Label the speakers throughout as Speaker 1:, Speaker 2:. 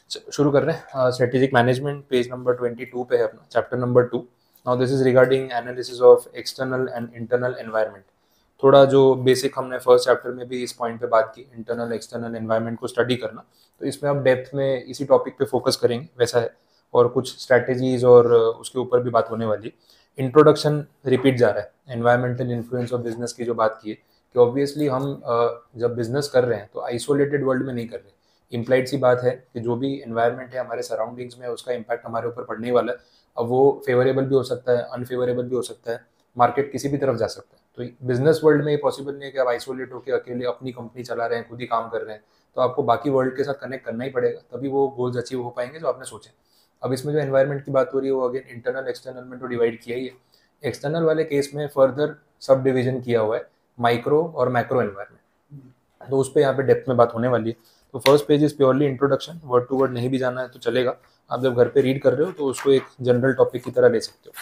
Speaker 1: शुरू कर रहे हैं स्ट्रेटेजिक मैनेजमेंट, पेज नंबर 22 पे है अपना, chapter number 2। Now this is regarding analysis of external and internal environment. थोड़ा जो बेसिक हमने फर्स्ट चैप्टर में भी इस पॉइंट पे बात की, इंटरनल एक्सटर्नल एनवायरनमेंट को स्टडी करना, तो इसमें अब डेप्थ में इसी टॉपिक पे फोकस करेंगे, वैसा है। और कुछ स्ट्रैटेजीज और उसके ऊपर भी बात होने वाली। इंट्रोडक्शन रिपीट जा रहा है, एनवायरमेंटल इन्फ्लुएंस ऑफ बिजनेस की जो बात की है कि ऑब्वियसली हम जब बिजनेस कर रहे हैं तो आइसोलेटेड वर्ल्ड में नहीं कर रहे। इम्प्लाइड सी बात है कि जो भी एनवायरनमेंट है हमारे सराउंडिंग्स में, उसका इम्पैक्ट हमारे ऊपर पड़ने वाला है। अब वो फेवरेबल भी हो सकता है, अनफेवरेबल भी हो सकता है, मार्केट किसी भी तरफ जा सकता है। तो बिजनेस वर्ल्ड में ये पॉसिबल नहीं है कि आप आइसोलेट होकर अकेले अपनी कंपनी चला रहे हैं, खुद ही काम कर रहे हैं। तो आपको बाकी वर्ल्ड के साथ कनेक्ट करना ही पड़ेगा, तभी वो गोल्स अचीव हो पाएंगे जो आपने सोचे। अब इसमें जो एनवायरनमेंट की बात हो रही है वो अगेन इंटरनल एक्सटर्नल में तो डिवाइड किया ही है। एक्सटर्नल वाले केस में फर्दर सब डिवीजन किया हुआ है, माइक्रो और मैक्रो एनवायरनमेंट। तो उस पर यहाँ पे डेप्थ में बात होने वाली है। तो first page is purely introduction, word to word नहीं भी जाना है तो चलेगा। आप जब घर पे रीड कर रहे हो तो उसको एक जनरल टॉपिक की तरह ले सकते हो।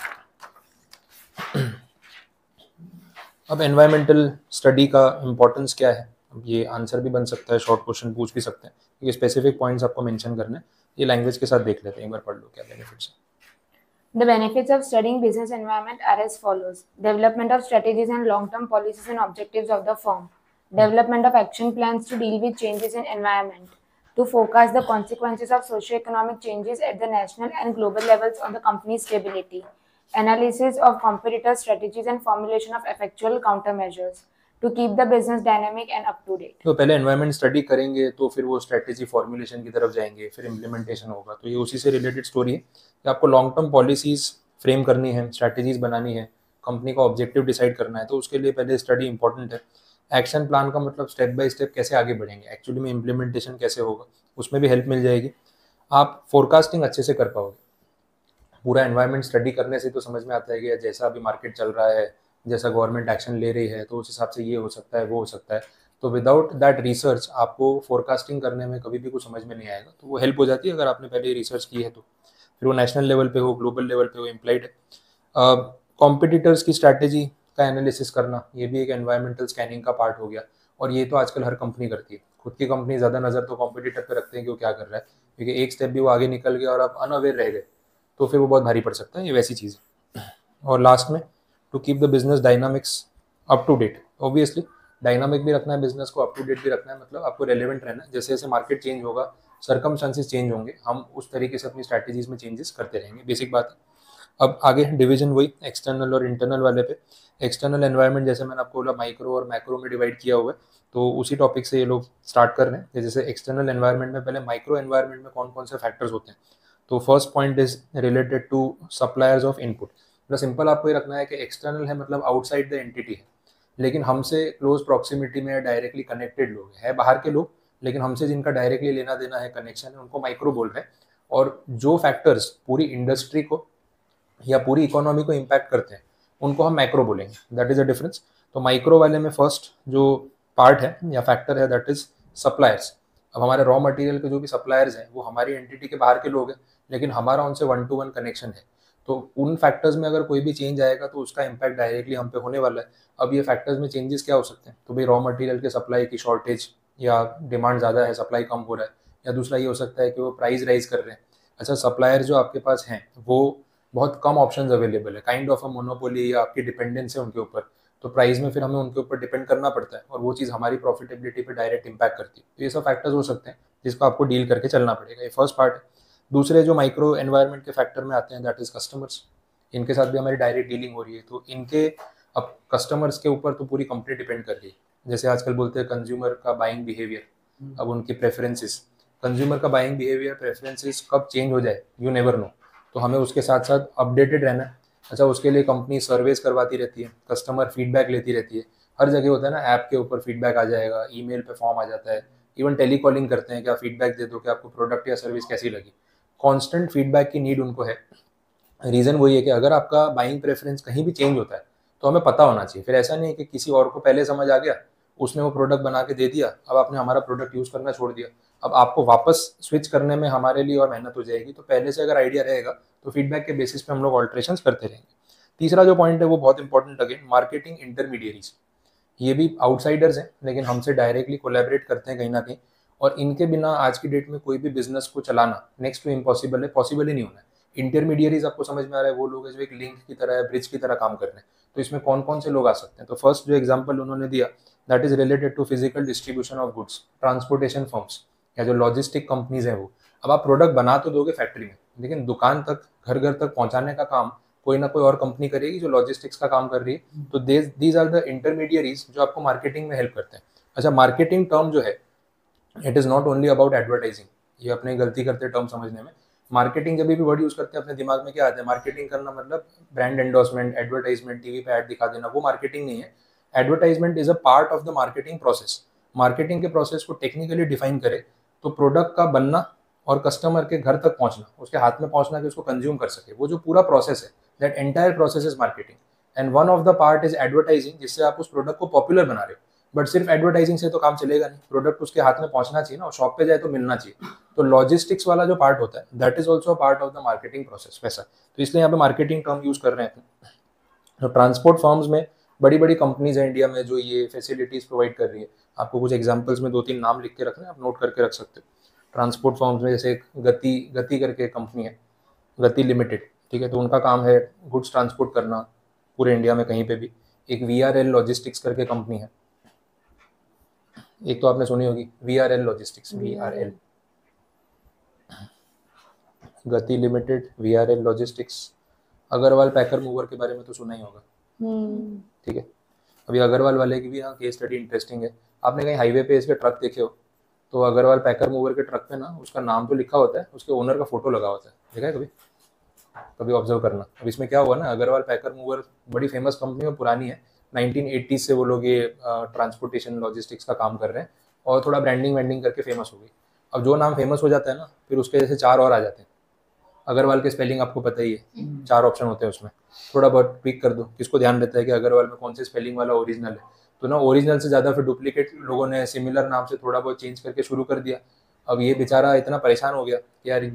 Speaker 1: अब एनवायरमेंटल स्टडी का इम्पोर्टेंस क्या है, अब ये आंसर भी बन सकता है, शॉर्ट क्वेश्चन पूछ भी सकते हैं, ये स्पेसिफिक पॉइंट्स आपको मेंशन करने। ये लैंग्वेज के साथ देख लेते हैं, एक बार पढ़ लो क्या बेनिफिट्स है।
Speaker 2: The benefits of studying business environment are as follows. Development of strategies and long-term policies and objectives of the firm. Development of action plans to deal with changes in environment. To forecast the consequences of socio-economic changes at the national and global levels on the company's stability. Analysis of competitor strategies and formulation of effectual countermeasures. To keep the business dynamic and up to date.
Speaker 1: तो पहले environment study करेंगे तो फिर वो strategy formulation की तरफ जाएंगे, फिर इम्प्लीमेंटेशन होगा। तो ये उसी से रिलेटेड स्टोरी है कि आपको लॉन्ग टर्म पॉलिसीज फ्रेम करनी है, स्ट्रैटेजीज बनानी है, कंपनी का ऑब्जेक्टिव डिसाइड करना है, तो उसके लिए पहले स्टडी इंपॉर्टेंट है। एक्शन प्लान का मतलब स्टेप बाय स्टेप कैसे आगे बढ़ेंगे, एक्चुअली में इम्प्लीमेंटेशन कैसे होगा, उसमें भी हेल्प मिल जाएगी। आप फोरकास्टिंग अच्छे से कर पाओगे। पूरा एनवायरनमेंट स्टडी करने से तो समझ में आता है कि जैसा अभी मार्केट चल रहा है, जैसा गवर्नमेंट एक्शन ले रही है, तो उस हिसाब से ये हो सकता है, वो हो सकता है। तो विदाउट दैट रिसर्च आपको फोरकास्टिंग करने में कभी भी कुछ समझ में नहीं आएगा। तो वो हेल्प हो जाती है अगर आपने पहले रिसर्च की है तो। फिर वो नेशनल लेवल पे हो, ग्लोबल लेवल पे हो, इम्प्लाइड है। कॉम्पिटिटर्स की स्ट्रैटेजी का एनालिसिस करना, ये भी एक एनवायरमेंटल स्कैनिंग का पार्ट हो गया। और ये तो आजकल हर कंपनी करती है। खुद की कंपनी ज़्यादा नज़र तो कॉम्पिटिटर पे रखते हैं कि वो क्या कर रहा है, क्योंकि एक स्टेप भी वो आगे निकल गया और आप अनअवेयर रह गए तो फिर वो बहुत भारी पड़ सकता है। ये वैसी चीज़ है। और लास्ट में, to keep the business dynamics up to date. Obviously dynamic भी रखना है बिजनेस को, अप टू डेट भी रखना है, मतलब आपको रेलेवेंट रहना है। जैसे जैसे मार्केट चेंज होगा, सर्कमस्टांसेस चेंज होंगे, हम उस तरीके से अपनी स्ट्रैटेजीज में चेंजेस करते रहेंगे, बेसिक बात है। अब आगे डिवीजन वही एक्सटर्नल और इंटरनल वाले पे। एक्सटर्नल एनवायरनमेंट जैसे मैंने आपको बोला माइक्रो और मैक्रो में डिवाइड किया हुआ है, तो उसी टॉपिक से ये लोग स्टार्ट कर रहे हैं। जैसे एक्सटर्नल एनवायरनमेंट में पहले माइक्रो एनवायरनमेंट में कौन कौन से फैक्टर्स होते हैं। तो first point is related to suppliers of input. मतलब सिंपल आपको ये रखना है कि एक्सटर्नल है मतलब आउटसाइड द एंटिटी है, लेकिन हमसे क्लोज प्रॉक्सिमिटी में डायरेक्टली कनेक्टेड लोग हैं, बाहर के लोग, लेकिन हमसे जिनका डायरेक्टली लेना देना है, कनेक्शन है, उनको माइक्रो बोल रहे हैं। और जो फैक्टर्स पूरी इंडस्ट्री को या पूरी इकोनॉमी को इम्पैक्ट करते हैं उनको हम मैक्रो बोलेंगे। That is a difference. तो माइक्रो वाले में फर्स्ट जो पार्ट है या फैक्टर है दैट इज सप्लायर्स। अब हमारे रॉ मटेरियल के जो भी सप्लायर्स हैं वो हमारी एंटिटी के बाहर के लोग हैं, लेकिन हमारा उनसे 1-to-1 कनेक्शन है। तो उन फैक्टर्स में अगर कोई भी चेंज आएगा तो उसका इम्पैक्ट डायरेक्टली हम पे होने वाला है। अब ये फैक्टर्स में चेंजेस क्या हो सकते हैं, तो भाई रॉ मटेरियल के सप्लाई की शॉर्टेज या डिमांड ज़्यादा है, सप्लाई कम हो रहा है, या दूसरा ये हो सकता है कि वो प्राइस राइज कर रहे हैं। अच्छा, सप्लायर जो आपके पास हैं वो बहुत कम ऑप्शंस अवेलेबल है, काइंड ऑफ अ मोनोपोली, या आपकी डिपेंडेंस है उनके ऊपर। तो प्राइस में फिर हमें उनके ऊपर डिपेंड करना पड़ता है और वो चीज़ हमारी प्रॉफिटेबिलिटी पे डायरेक्ट इम्पैक्ट करती है। तो ये सब फैक्टर्स हो सकते हैं जिसको आपको डील करके चलना पड़ेगा। ये फर्स्ट पार्ट है। दूसरे जो माइक्रो एनवायरनमेंट के फैक्टर में आते हैं दैट इज कस्टमर्स। इनके साथ भी हमारी डायरेक्ट डीलिंग हो रही है, तो इनके अब कस्टमर्स के ऊपर तो पूरी कंपनी डिपेंड कर रही है। जैसे आजकल बोलते हैं कंज्यूमर का बाइंग बिहेवियर, अब उनकी प्रेफरेंसेस, कंज्यूमर का बाइंग बिहेवियर प्रेफरेंसेस कब चेंज हो जाए यू नेवर नो। तो हमें उसके साथ साथ अपडेटेड रहना है। अच्छा, उसके लिए कंपनी सर्वेस करवाती रहती है, कस्टमर फीडबैक लेती रहती है। हर जगह होता है ना, ऐप के ऊपर फीडबैक आ जाएगा, ईमेल पे फॉर्म आ जाता है, इवन टेली कॉलिंग करते हैं कि आप फीडबैक दे दो कि आपको प्रोडक्ट या सर्विस कैसी लगी। कांस्टेंट फीडबैक की नीड उनको है। रीज़न वही है कि अगर आपका बाइंग प्रेफरेंस कहीं भी चेंज होता है तो हमें पता होना चाहिए। फिर ऐसा नहीं है कि किसी और को पहले समझ आ गया, उसने वो प्रोडक्ट बना के दे दिया, अब आपने हमारा प्रोडक्ट यूज़ करना छोड़ दिया, अब आपको वापस स्विच करने में हमारे लिए और मेहनत हो जाएगी। तो पहले से अगर आइडिया रहेगा तो फीडबैक के बेसिस पे हम लोग ऑल्ट्रेशंस करते रहेंगे। तीसरा जो पॉइंट है वो बहुत इंपॉर्टेंट, अगेन मार्केटिंग इंटरमीडियरीज। ये भी आउटसाइडर्स हैं लेकिन हमसे डायरेक्टली कोलैबोरेट करते हैं कहीं ना कहीं, और इनके बिना आज की डेट में कोई भी बिजनेस को चलाना नेक्स्ट टू इम्पॉसिबल है, पॉसिबल ही नहीं होना है। इंटरमीडियरीज आपको समझ में आ रहा है, वो लोग हैं जो एक लिंक की तरह है, ब्रिज की तरह काम कर रहे हैं। तो इसमें कौन कौन से लोग आ सकते हैं? तो फर्स्ट जो एग्जांपल उन्होंने दिया, that is related to physical distribution of goods, transportation firms या जो लॉजिस्टिक कंपनीज हैं वो। अब आप प्रोडक्ट बना तो दोगे फैक्ट्री में, लेकिन दुकान तक, घर घर तक पहुंचाने का काम कोई ना कोई और कंपनी करेगी जो लॉजिस्टिक्स का काम कर रही है। तो दीज आर द इंटरमीडियरीज जो आपको मार्केटिंग में हेल्प करते हैं। अच्छा, मार्केटिंग टर्म जो है, it is not only about advertising. ये अपने गलती करते हैं टर्म समझने में। मार्केटिंग जब भी वर्ड यूज़ करते हैं अपने दिमाग में क्या आता है? मार्केटिंग करना मतलब ब्रांड एंडोर्समेंट, एडवर्टाइजमेंट, टीवी पे ऐड दिखा देना, वो मार्केटिंग नहीं है। Advertisement is a part of the marketing process. Marketing के प्रोसेस को टेक्निकली डिफाइन करे तो प्रोडक्ट का बनना और कस्टमर के घर तक पहुंचना, उसके हाथ में पहुंचना कि उसको कंज्यूम कर सके, वो जो पूरा प्रोसेस है, that entire process is marketing. And one of the part is advertising, जिससे आप उस प्रोडक्ट को पॉपुलर बना रहे हो। बट सिर्फ एडवर्टाइजिंग से तो काम चलेगा नहीं, प्रोडक्ट उसके हाथ में पहुंचना चाहिए ना, और शॉप पे जाए तो मिलना चाहिए। तो लॉजिस्टिक्स वाला जो पार्ट होता है, that is also part of the marketing process वैसा। तो इसलिए यहाँ पे मार्केटिंग टर्म यूज कर रहे हैं। तो ट्रांसपोर्ट फर्म्स में बड़ी बड़ी कंपनीज हैं इंडिया में जो ये फैसिलिटीज प्रोवाइड कर रही है। आपको कुछ एग्जांपल्स में 2-3 नाम लिख के रखना है, आप नोट करके रख सकते हो। ट्रांसपोर्ट फर्म्स में जैसे गति गति करके कंपनी है, गति लिमिटेड, ठीक है, तो उनका काम है गुड्स ट्रांसपोर्ट करना पूरे इंडिया में कहीं पे भी। एक VRL लॉजिस्टिक्स करके कंपनी है, एक तो आपने सुनी होगी VRL लॉजिस्टिक्स, VRL, गति लिमिटेड, VRL लॉजिस्टिक्स। अग्रवाल पैकर मूवर के बारे में तो सुना ही होगा, ठीक है। अभी अग्रवाल वाले की भी यहाँ केस स्टडी इंटरेस्टिंग है। आपने कहीं हाईवे पे इसके ट्रक देखे हो तो अग्रवाल पैकर मूवर के ट्रक पे ना उसका नाम तो लिखा होता है, उसके ओनर का फोटो लगा होता है, देखा है कभी? कभी ऑब्जर्व करना। अब इसमें क्या हुआ ना, अग्रवाल पैकर मूवर बड़ी फेमस कंपनी है, पुरानी है, 1980 से वो लोग ये ट्रांसपोर्टेशन लॉजिस्टिक्स का काम कर रहे हैं, और थोड़ा ब्रांडिंग वैंडिंग करके फेमस हो गई। अब जो नाम फेमस हो जाता है ना, फिर उसके जैसे 4 और आ जाते हैं। अग्रवाल के स्पेलिंग आपको पता ही है, 4 ऑप्शन होते हैं उसमें, थोड़ा बहुत ट्विक कर दो। किसको ध्यान रहता है कि अग्रवाल में कौन से स्पेलिंग वाला ओरिजिनल है? तो ना ओरिजिनल से ज़्यादा फिर डुप्लीकेट लोगों ने सिमिलर नाम से थोड़ा बहुत चेंज करके शुरू कर दिया। अब ये बेचारा इतना परेशान हो गया कि यार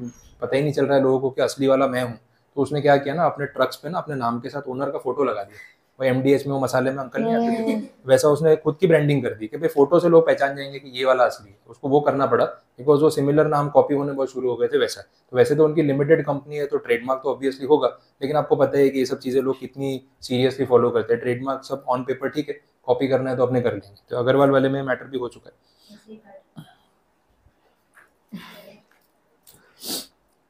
Speaker 1: पता ही नहीं चल रहा है लोगों को कि असली वाला मैं हूँ। तो उसने क्या किया ना, अपने ट्रक्स पे ना अपने नाम के साथ ओनर का फोटो लगा दिया। वो MDH में वो मसाले में अंकल नहीं आते थे, वैसा उसने खुद की ब्रांडिंग कर दी कि भाई फोटो से लोग पहचान जाएंगे कि ये वाला असली है। उसको वो करना पड़ा बिकॉज वो सिमिलर नाम कॉपी होने बहुत शुरू हो गए थे वैसा। तो वैसे तो उनकी लिमिटेड कंपनी है तो ट्रेडमार्क तो ऑब्वियसली होगा, लेकिन आपको पता है कि ये सब चीज़ें लोग कितनी सीरियसली फॉलो करते हैं। ट्रेडमार्क सब ऑन पेपर ठीक है, कॉपी करना है तो अपने कर लेंगे। तो अग्रवाल वाले में मैटर भी हो चुका है,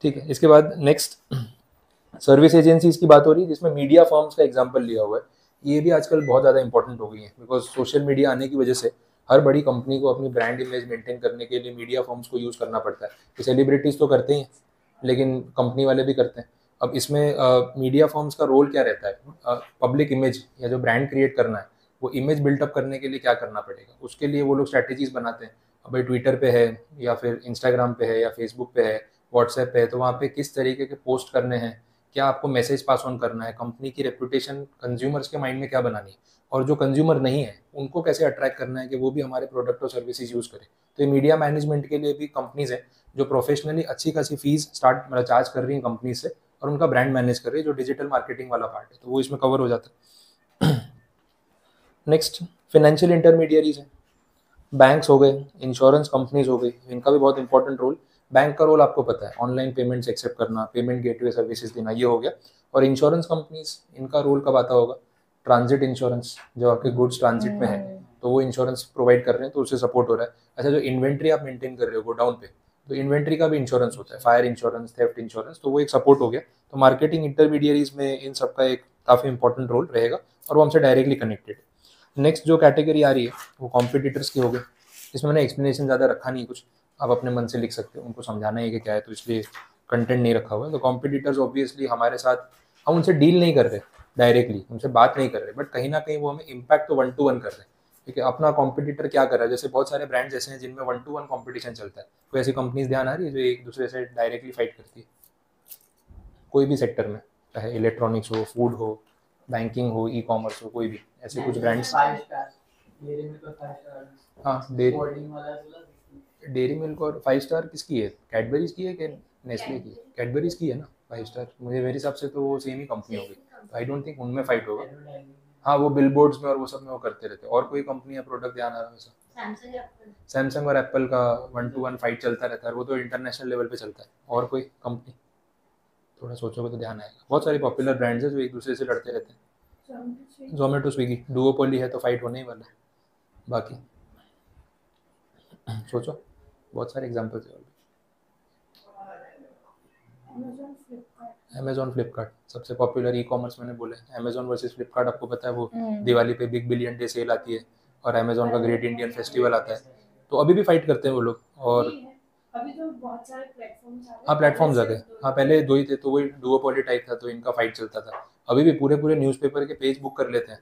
Speaker 1: ठीक है। इसके बाद नेक्स्ट सर्विस एजेंसीज की बात हो रही है, जिसमें मीडिया फर्म्स का एग्जांपल लिया हुआ है। ये भी आजकल बहुत ज़्यादा इंपॉर्टेंट हो गई है, बिकॉज सोशल मीडिया आने की वजह से हर बड़ी कंपनी को अपनी ब्रांड इमेज मेंटेन करने के लिए मीडिया फर्म्स को यूज़ करना पड़ता है। सेलिब्रिटीज़ तो करते ही हैं, लेकिन कंपनी वाले भी करते हैं। अब इसमें मीडिया फर्म्स का रोल क्या रहता है? पब्लिक इमेज या जो ब्रांड क्रिएट करना है, वो इमेज बिल्टअप करने के लिए क्या करना पड़ेगा, उसके लिए वो लोग स्ट्रैटेजीज बनाते हैं। अब भाई ट्विटर पे है या फिर इंस्टाग्राम पे है या फेसबुक पे है, व्हाट्सएप पे है, तो वहाँ पे किस तरीके के पोस्ट करने हैं, क्या आपको मैसेज पास ऑन करना है, कंपनी की रेपुटेशन कंज्यूमर्स के माइंड में क्या बनानी है, और जो कंज्यूमर नहीं है उनको कैसे अट्रैक्ट करना है कि वो भी हमारे प्रोडक्ट और सर्विसेज यूज़ करें। तो ये मीडिया मैनेजमेंट के लिए भी कंपनीज हैं जो प्रोफेशनली अच्छी खासी फीस मतलब चार्ज कर रही हैं कंपनी से, और उनका ब्रांड मैनेज कर रही है, जो डिजिटल मार्केटिंग वाला पार्ट है, तो वो इसमें कवर हो जाता है। नेक्स्ट फाइनेंशियल इंटरमीडियरीज हैं, बैंक्स हो गए, इंश्योरेंस कंपनीज हो गई, इनका भी बहुत इंपॉर्टेंट रोल। बैंक का रोल आपको पता है, ऑनलाइन पेमेंट्स एक्सेप्ट करना, पेमेंट गेटवे सर्विसेज देना, ये हो गया। और इंश्योरेंस कंपनीज, इनका रोल कब आता होगा? ट्रांजिट इंश्योरेंस, जो आपके गुड्स ट्रांजिट में है तो वो इंश्योरेंस प्रोवाइड कर रहे हैं, तो उससे सपोर्ट हो रहा है। अच्छा, जो इन्वेंट्री आप मेंटेन कर रहे हो गोडाउन पे, तो इन्वेंट्री का भी इंश्योरेंस होता है, फायर इंश्योरेंस, थेफ्ट इंश्योरेंस, तो वो एक सपोर्ट हो गया। तो मार्केटिंग इंटरमीडियरीज में इन सबका एक काफ़ी इंपॉर्टेंट रोल रहेगा, और वो हमसे डायरेक्टली कनेक्टेड। नेक्स्ट जो कैटेगरी आ रही है वो कॉम्पिटिटर्स की हो गई। इसमें मैंने एक्सप्लेनेशन ज़्यादा रखा नहीं, कुछ आप अपने मन से लिख सकते हो, उनको समझाना है कि क्या है, तो इसलिए कंटेंट नहीं रखा हुआ है। तो कॉम्पिटिटर्स ऑब्वियसली हमारे साथ, हम उनसे डील नहीं कर रहे डायरेक्टली, उनसे बात नहीं कर रहे, बट कहीं ना कहीं वो हमें इम्पैक्ट तो 1 to 1 कर रहे हैं। ठीक है, अपना कॉम्पिटिटर क्या कर रहा है, जैसे बहुत सारे ब्रांड्स ऐसे हैं जिनमें 1 to 1 कॉम्पिटिशन चलता है। कोई ऐसी कंपनीज ध्यान आ रही है जो एक दूसरे से डायरेक्टली फाइट करती है कोई भी सेक्टर में, चाहे इलेक्ट्रॉनिक्स हो, फूड हो, बैंकिंग हो, ई-कॉमर्स हो, कोई भी ऐसे कुछ ब्रांड्स? हाँ, डेयरी मिल्क और 5 स्टार किसकी है? कैडबरीज की है कि नेस्ले की? कैडबरीज की है ना 5 स्टार, मुझे मेरे हिसाब से तो वो सेम ही कंपनी होगी, तो आई डोंट थिंक उनमें फाइट होगा। हाँ, वो बिल बोर्ड्स में और वो सब में वो करते रहते हैं। और कोई कंपनी या प्रोडक्ट ध्यान आ रहा है वैसा? सैमसंग और एप्पल का 1-to-1 फाइट चलता रहता है, वो तो इंटरनेशनल लेवल पे चलता है। और कोई कंपनी थोड़ा सोचोगे तो ध्यान आएगा, बहुत सारी पॉपुलर ब्रांड्स हैं जो एक दूसरे से लड़ते रहते हैं। जोमेटो, स्विगी, डुओपोली है तो फाइट होने ही वाला है। बाकी सोचो, बहुत सारे एग्जांपल्स हैं। अमेजोन, फ्लिपकार्ट सबसे पॉपुलर ई कॉमर्स मैंने बोला है। अमेजोन वर्सेस फ्लिपकार्ट, आपको पता है वो दिवाली पे बिग बिलियन डे सेल आती है और अमेजोन का ग्रेट इंडियन फेस्टिवल आता है, तो अभी भी फाइट करते हैं वो लोग। और
Speaker 2: अभी तो बहुत सारे प्लेटफॉर्म्स आ गए।
Speaker 1: हाँ, प्लेटफॉर्म्स आ गए। हाँ, पहले 2 ही थे तो वही डुओपोली टाइप था, तो इनका फाइट चलता था। अभी भी पूरे पूरे न्यूज़पेपर के पेज बुक कर लेते हैं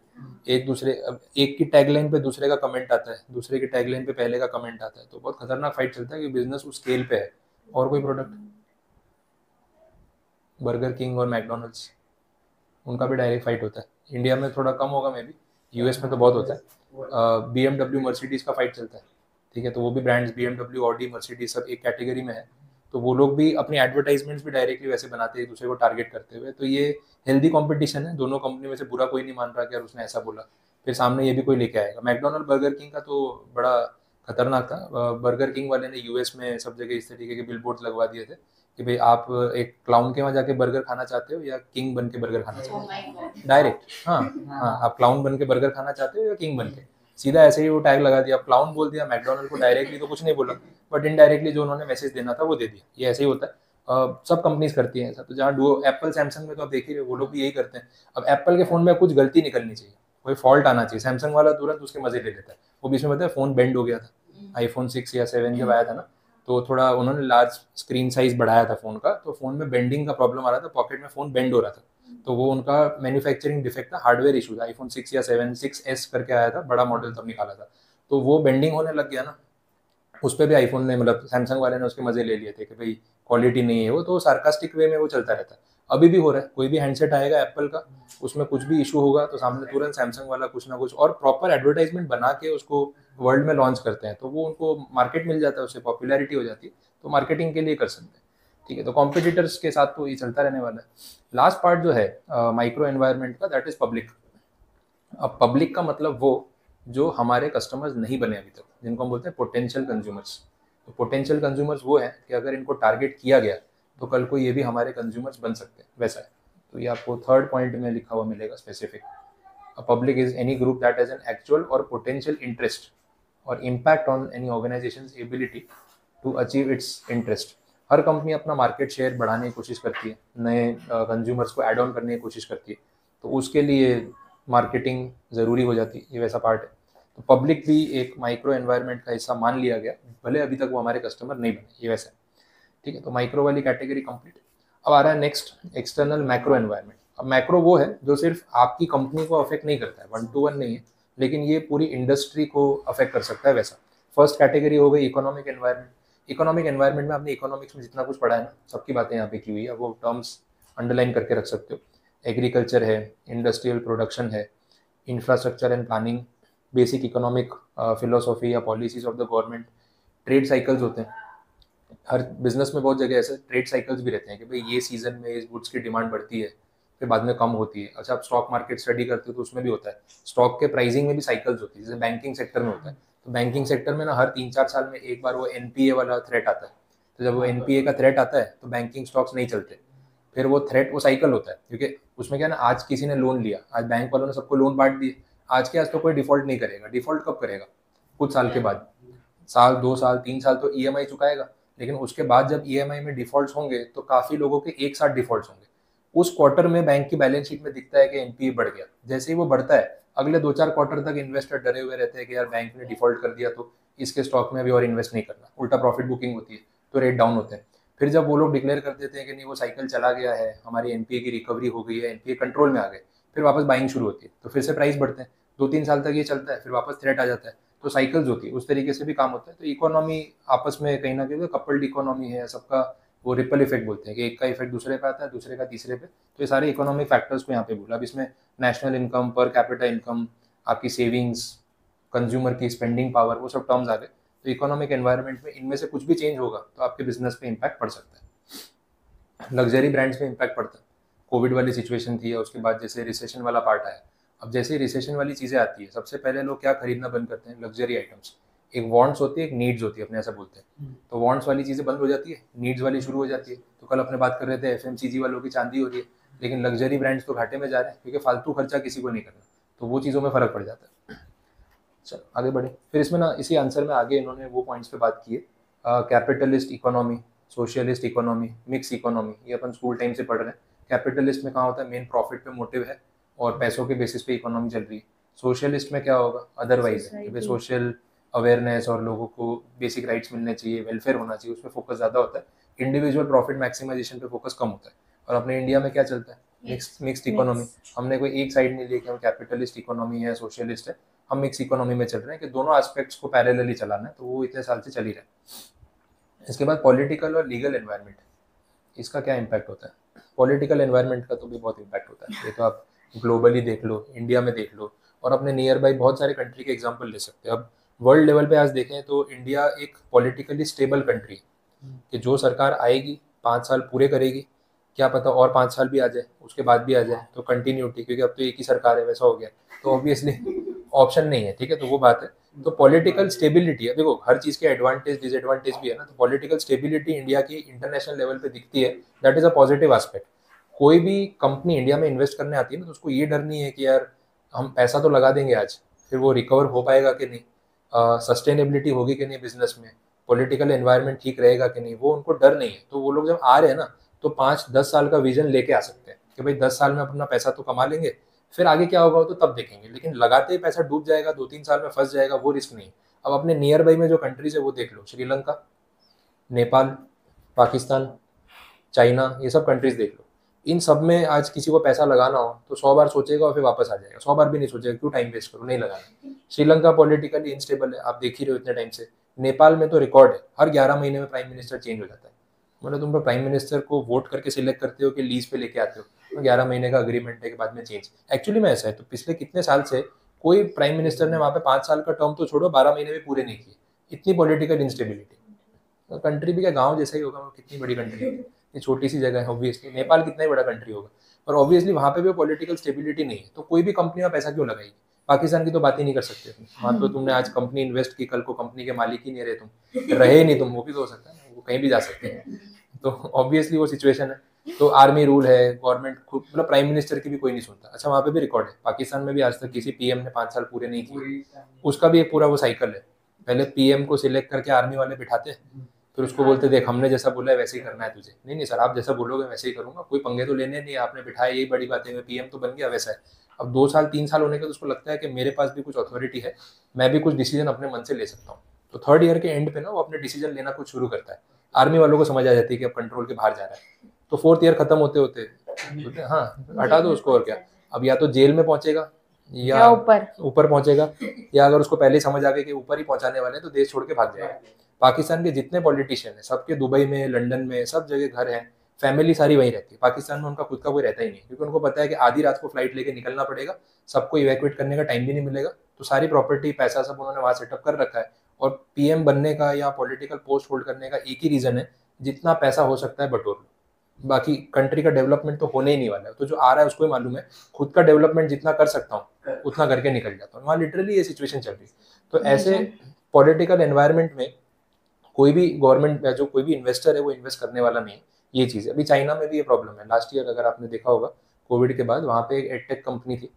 Speaker 1: एक दूसरे, अब एक की टैगलाइन पे दूसरे का कमेंट आता है, दूसरे की टैगलाइन पे पहले का कमेंट आता है, तो बहुत खतरनाक फाइट चलता है कि बिजनेस उस स्केल पे है। और कोई प्रोडक्ट, बर्गर किंग और मैकडोनल्ड्स, उनका भी डायरेक्ट फाइट होता है। इंडिया में थोड़ा कम होगा मे बी, यूएस में तो बहुत होता है। BMW मर्सिडीज का फाइट चलता है, ठीक है, तो वो भी ब्रांड्स BMW, ऑडी, मर्सिडीज सब एक कैटेगरी में है, तो वो लोग भी अपनी एडवर्टाइजमेंट्स भी डायरेक्टली वैसे बनाते हैं एक दूसरे को टारगेट करते हुए। तो ये हेल्दी कंपटीशन है, दोनों कंपनी में से बुरा कोई नहीं मान रहा कि यार उसने ऐसा बोला, फिर सामने ये भी कोई लेके आएगा। मैकडोनल्ड, बर्गर किंग का तो बड़ा खतरनाक था। बर्गर किंग वाले ने यूएस में सब जगह इस तरीके के बिलबोर्ड लगवा दिए थे कि भाई आप एक क्लाउन के वहाँ जाके बर्गर खाना चाहते हो या किंग बन के बर्गर खाना चाहते हो, डायरेक्ट। हाँ हाँ, आप क्लाउन बन के बर्गर खाना चाहते हो या किंग बन के, सीधा ऐसे ही वो टैग लगा दिया। क्लाउन बोल दिया मैकडोनल्ड को, डायरेक्टली तो कुछ नहीं बोला, बट इनडायरेक्टली जो उन्होंने मैसेज देना था वो दे दिया। ये ऐसे ही होता है, सब कंपनीज करती हैं ऐसा। तो जहाँ डुओ, एप्पल, सैमसंग में तो आप देख ही रहे हो, वो लोग भी यही करते हैं। अब एप्पल के फोन में कुछ गलती निकलनी चाहिए, कोई फॉल्ट आना चाहिए, सैमसंग वाला तुरंत उसके मजे ले लेता है। वो बीच में पता है फोन बेंड हो गया था, आईफोन 6 या 7 जब आया था ना, तो थोड़ा उन्होंने लार्ज स्क्रीन साइज बढ़ाया था फोन का, तो फोन में बेंडिंग का प्रॉब्लम आ रहा था, पॉकेट में फोन बेंड हो रहा था, तो वो उनका मैन्युफैक्चरिंग डिफेक्ट था, हार्डवेयर इशू था। आईफोन 6 या 7, 6s करके आया था, बड़ा मॉडल तब निकाला था, तो वो बेंडिंग होने लग गया ना, उस पर भी आईफोन ने, मतलब सैमसंग वाले ने उसके मजे ले लिए थे कि भाई क्वालिटी नहीं है वो, तो सार्कास्टिक वे में वो चलता रहता है। अभी भी हो रहा है, कोई भी हैंडसेट आएगा एप्पल का, उसमें कुछ भी इशू होगा तो सामने तुरंत सैमसंग वाला कुछ ना कुछ, और प्रॉपर एडवर्टाइजमेंट बना के उसको वर्ल्ड में लॉन्च करते हैं, तो वो उनको मार्केट मिल जाता है, उससे पॉपुलैरिटी हो जाती है, तो मार्केटिंग के लिए कर सकते हैं। ठीक है, तो कॉम्पिटिटर्स के साथ तो ये चलता रहने वाला है। लास्ट पार्ट जो है माइक्रो एनवायरनमेंट का, दैट इज पब्लिक। अब पब्लिक का मतलब वो जो हमारे कस्टमर्स नहीं बने अभी तक, जिनको हम बोलते हैं पोटेंशियल कंज्यूमर्स। तो पोटेंशियल कंज्यूमर्स वो हैं कि अगर इनको टारगेट किया गया तो कल को ये भी हमारे कंज्यूमर्स बन सकते हैं, वैसा है। तो ये आपको थर्ड पॉइंट में लिखा हुआ मिलेगा specific. A public is any group that has an actual or potential interest or impact on any organisation's ability to achieve its interest. हर कंपनी अपना मार्केट शेयर बढ़ाने की कोशिश करती है, नए कंज्यूमर्स को एड ऑन करने की कोशिश करती है, तो उसके लिए मार्केटिंग ज़रूरी हो जाती है, ये वैसा पार्ट है। तो पब्लिक भी एक माइक्रो एनवायरनमेंट का हिस्सा मान लिया गया, भले अभी तक वो हमारे कस्टमर नहीं बने, ये वैसा है। ठीक है, तो माइक्रो वाली कैटेगरी कंप्लीट। अब आ रहा है नेक्स्ट एक्सटर्नल मैक्रो एनवायरनमेंट। अब मैक्रो वो है जो सिर्फ आपकी कंपनी को अफेक्ट नहीं करता है, 1-to-1 नहीं है, लेकिन ये पूरी इंडस्ट्री को अफेक्ट कर सकता है, वैसा। फर्स्ट कैटेगरी हो गई इकोनॉमिक एनवायरनमेंट। इकोनॉमिक एनवायरनमेंट में आपने इकोनॉमिक्स में जितना कुछ पढ़ा है ना, सबकी बातें यहाँ पे की हुई है, वो टर्म्स अंडरलाइन करके रख सकते हो। एग्रीकल्चर है, इंडस्ट्रियल प्रोडक्शन है, infrastructure and planning, basic economic philosophy या policies of the government, trade cycles होते हैं। हर बिजनेस में बहुत जगह ऐसे ट्रेड साइकिल्स भी रहते हैं कि भाई ये सीजन में इस गुड्स की डिमांड बढ़ती है, फिर बाद में कम होती है। अच्छा, आप स्टॉक मार्केट स्टडी करते हो तो उसमें भी होता है, स्टॉक के प्राइसिंग में भी साइकिल्स होती है, जैसे बैंकिंग सेक्टर में होता है। तो बैंकिंग सेक्टर में ना हर 3-4 साल में एक बार वो एनपीए वाला थ्रेट आता है, तो जब वो एनपीए का थ्रेट आता है तो बैंकिंग स्टॉक्स नहीं चलते, फिर वो थ्रेट, वो साइकिल होता है, क्योंकि उसमें क्या है ना, आज किसी ने लोन लिया, आज बैंक वालों ने सबको लोन बांट दिए, आज के आज तो कोई डिफॉल्ट नहीं करेगा। डिफॉल्ट कब करेगा? कुछ साल के बाद, साल 2 साल 3 साल तो ईएमआई चुकाएगा, लेकिन उसके बाद जब ईएमआई में डिफॉल्ट्स होंगे तो काफी लोगों के एक साथ डिफॉल्ट्स होंगे। उस क्वार्टर में बैंक की बैलेंस शीट में दिखता है कि एनपीए बढ़ गया। जैसे ही वो बढ़ता है, अगले 2-4 क्वार्टर तक इन्वेस्टर डरे हुए रहते हैं कि यार बैंक ने डिफॉल्ट कर दिया तो इसके स्टॉक में अभी और इन्वेस्ट नहीं करना, उल्टा प्रॉफिट बुकिंग होती है, तो रेट डाउन होते हैं। फिर जब वो लोग डिक्लेयर कर देते हैं कि नहीं वो साइकिल चला गया है, हमारी एनपीए की रिकवरी हो गई है, एनपीए कंट्रोल में आ गए, फिर वापस बाइंग शुरू होती है, तो फिर से प्राइस बढ़ते हैं। 2-3 साल तक ये चलता है, फिर वापस थ्रेट आ जाता है, तो साइकिल्स होती है, उस तरीके से भी काम होता है। तो इकोनॉमी आपस में कहीं ना कहीं कपल्ड इकोनॉमी है सबका, वो रिपल इफेक्ट बोलते हैं कि एक का इफेक्ट दूसरे पे आता है, दूसरे का तीसरे पे। तो ये सारे इकोनॉमिक फैक्टर्स को यहाँ पे बोला। अब इसमें national income, per capita income, आपकी सेविंग्स, कंज्यूमर की स्पेंडिंग पावर, वो सब टर्म्स आ गए। तो इकोनॉमिक एनवायरनमेंट में इनमें से कुछ भी चेंज होगा तो आपके बिजनेस पे इम्पैक्ट पड़ सकता है। लग्जरी ब्रांड्स पे इम्पैक्ट पड़ता है, कोविड वाली सिचुएशन थी, उसके बाद जैसे रिसेशन वाला पार्ट आया। अब जैसे ही रिसेशन वाली चीज़ें आती है, सबसे पहले लोग क्या खरीदना बंद करते हैं? Luxury items. एक वांट्स होती है, एक नीड्स होती है, अपने ऐसा बोलते हैं। तो वांट्स वाली चीज़ें बंद हो जाती है, नीड्स वाली शुरू हो जाती है। तो कल अपने बात कर रहे थे एफएमसीजी वालों की चांदी हो रही है, लेकिन लग्जरी ब्रांड्स तो घाटे में जा रहे हैं क्योंकि फालतू खर्चा किसी को नहीं करना, तो वो चीज़ों में फ़र्क पड़ जाता है। चलो आगे बढ़े। फिर इसमें ना इसी आंसर में आगे इन्होंने वो पॉइंट्स पे बात की है, capitalist economy, socialist economy, mix economy. ये अपन स्कूल टाइम से पढ़ रहे हैं। कैपिटलिस्ट में कहाँ होता है, मेन प्रॉफिट पे मोटिव है और पैसों के बेसिस पे इकोनॉमी चल रही है। सोशलिस्ट में क्या होगा, अदरवाइज है कि भाई सोशल अवेयरनेस और लोगों को बेसिक राइट्स मिलने चाहिए, वेलफेयर होना चाहिए, उस पर फोकस ज़्यादा होता है। इंडिविजुअल प्रॉफिट मैक्सिमाइजेशन पे फोकस कम होता है। और अपने इंडिया में क्या चलता है, मिक्स्ड इकोनॉमी। हमने कोई एक साइड नहीं लिया कि हम कैपिटलिस्ट इकोनॉमी है, सोशलिस्ट है, हम मिक्स इकोनॉमी में चल रहे हैं कि दोनों एस्पेक्ट्स को पैरेलली चलाना है। तो वो इतने साल से चल ही रहा है। इसके बाद पॉलिटिकल और लीगल एनवायरनमेंट, इसका क्या इम्पैक्ट होता है। पॉलिटिकल एनवायरनमेंट का तो भी बहुत इम्पैक्ट होता है। ये तो आप ग्लोबली देख लो, इंडिया में देख लो, और अपने नियर बाई बहुत सारे कंट्री के एग्जाम्पल ले सकते हैं। अब वर्ल्ड लेवल पे आज देखें तो इंडिया एक पॉलिटिकली स्टेबल कंट्री है कि जो सरकार आएगी 5 साल पूरे करेगी, क्या पता और 5 साल भी आ जाए, उसके बाद भी आ जाए, तो कंटिन्यूटी, क्योंकि अब तो एक ही सरकार है वैसा हो गया, तो ऑब्वियसली ऑप्शन नहीं है। ठीक है, तो वो बात है। तो पॉलिटिकल स्टेबिलिटी है, देखो हर चीज़ के एडवांटेज डिसएडवांटेज भी है ना। तो पॉलिटिकल स्टेबिलिटी इंडिया की इंटरनेशनल लेवल पे दिखती है, that is a positive aspect. कोई भी कंपनी इंडिया में इन्वेस्ट करने आती है ना, तो उसको ये डर नहीं है कि यार हम पैसा तो लगा देंगे आज, फिर वो रिकवर हो पाएगा कि नहीं, सस्टेनेबिलिटी होगी कि नहीं बिजनेस में, पॉलिटिकल एनवायरनमेंट ठीक रहेगा कि नहीं, वो उनको डर नहीं है। तो वो लोग जब आ रहे हैं ना, तो 5-10 साल का विजन लेके आ सकते हैं कि भाई 10 साल में अपना पैसा तो कमा लेंगे, फिर आगे क्या होगा तो तब देखेंगे। लेकिन लगाते ही पैसा डूब जाएगा, 2-3 साल में फंस जाएगा, वो रिस्क नहीं। अब अपने नियर बाई में जो कंट्रीज है वो देख लो, श्रीलंका, नेपाल, पाकिस्तान, चाइना, ये सब कंट्रीज देख लो। इन सब में आज किसी को पैसा लगाना हो तो 100 बार सोचेगा और फिर वापस आ जाएगा। 100 बार भी नहीं सोचेगा, क्यों टाइम वेस्ट करूँ, नहीं लगाना। श्रीलंका पॉलिटिकली इनस्टेबल है, आप देख ही रहे हो इतने टाइम से। नेपाल में तो रिकॉर्ड है, हर 11 महीने में प्राइम मिनिस्टर चेंज हो जाता है। मतलब तुम प्राइम मिनिस्टर को वोट करके सिलेक्ट करते हो कि लीज पे लेके आते हो, तो 11 महीने का अग्रीमेंट है के बाद में चेंज। एक्चुअली में ऐसा है। तो पिछले कितने साल से कोई प्राइम मिनिस्टर ने वहाँ पे 5 साल का टर्म तो छोड़ो, 12 महीने भी पूरे नहीं किए। इतनी पॉलिटिकल इंस्टेबिलिटी। कंट्री भी क्या गांव जैसा ही होगा, वो कितनी बड़ी कंट्री है, ये छोटी सी जगह है। ऑब्वियसली नेपाल कितना ही बड़ा कंट्री होगा, पर ऑब्वियसली वहाँ पे भी पॉलिटिकल स्टेबिलिटी नहीं है। तो कोई भी कंपनी में पैसा क्यों लगाएगी। पाकिस्तान की तो बात ही नहीं कर सकते तुम, वहाँ पे तुमने आज कंपनी इन्वेस्ट की, कल को कंपनी के मालिक ही नहीं रहे, तुम रहे ही नहीं, तुम वो भी तो हो सकता है, वो कहीं भी जा सकते हैं। तो ऑब्वियसली वो सिचुएशन है। तो आर्मी रूल है, गवर्नमेंट खुद, मतलब प्राइम मिनिस्टर की भी कोई नहीं सुनता। अच्छा, वहाँ पे भी रिकॉर्ड है, पाकिस्तान में भी आज तक किसी पीएम ने 5 साल पूरे नहीं किए। उसका भी एक पूरा वो साइकिल है, पहले पीएम को सिलेक्ट करके आर्मी वाले बिठाते हैं, फिर उसको बोलते देख हमने जैसा बोला है वैसे ही करना है तुझे। नहीं नहीं सर, आप जैसा बोलोगे वैसे ही करूंगा, कोई पंगे तो लेने नहीं, आपने बिठाया यही बड़ी बात है, मैं पीएम तो बन गया वैसा है। अब 2 साल 3 साल होने के तो उसको लगता है कि मेरे पास भी कुछ अथॉरिटी है, मैं भी कुछ डिसीजन अपने मन से ले सकता हूँ। तो 3rd ईयर के एंड पे ना वो अपने डिसीजन लेना कुछ शुरू करता है। आर्मी वालों को समझ आ जाती है कि अब कंट्रोल के बाहर जा रहा है। तो 4th ईयर खत्म होते होते बोलते हैं हाँ हटा दो उसको, और क्या, अब या तो जेल में पहुंचेगा या ऊपर पहुंचेगा, या अगर उसको पहले ही समझ आ गया कि ऊपर ही पहुंचाने वाले हैं तो देश छोड़ के भाग जाएगा। पाकिस्तान के जितने पॉलिटिशियन हैं सबके दुबई में, लंदन में, सब जगह घर है, फैमिली सारी वहीं रहती है। पाकिस्तान में उनका खुद का कोई रहता ही नहीं, क्योंकि उनको पता है कि आधी रात को फ्लाइट लेके निकलना पड़ेगा, सबको इवैक्यूएट करने का टाइम भी नहीं मिलेगा। तो सारी प्रॉपर्टी, पैसा सब उन्होंने वहाँ सेटअप कर रखा है। और पीएम बनने का या पॉलिटिकल पोस्ट होल्ड करने का एक ही रीजन है, जितना पैसा हो सकता है बटोर लो, बाकी कंट्री का डेवलपमेंट तो होने ही नहीं वाला है। तो जो आ रहा है उसको ही मालूम है, खुद का डेवलपमेंट जितना कर सकता हूँ उतना करके निकल जाता हूँ। वहाँ लिटरली ये सिचुएशन चल रही है। तो ऐसे पॉलिटिकल एनवायरनमेंट में कोई भी गवर्नमेंट, जो कोई भी इन्वेस्टर है वो इन्वेस्ट करने वाला नहीं है। ये चीज़ है। अभी चाइना में भी ये प्रॉब्लम है। लास्ट ईयर अगर आपने देखा होगा, कोविड के बाद वहाँ पे एक एडटेक कंपनी थी,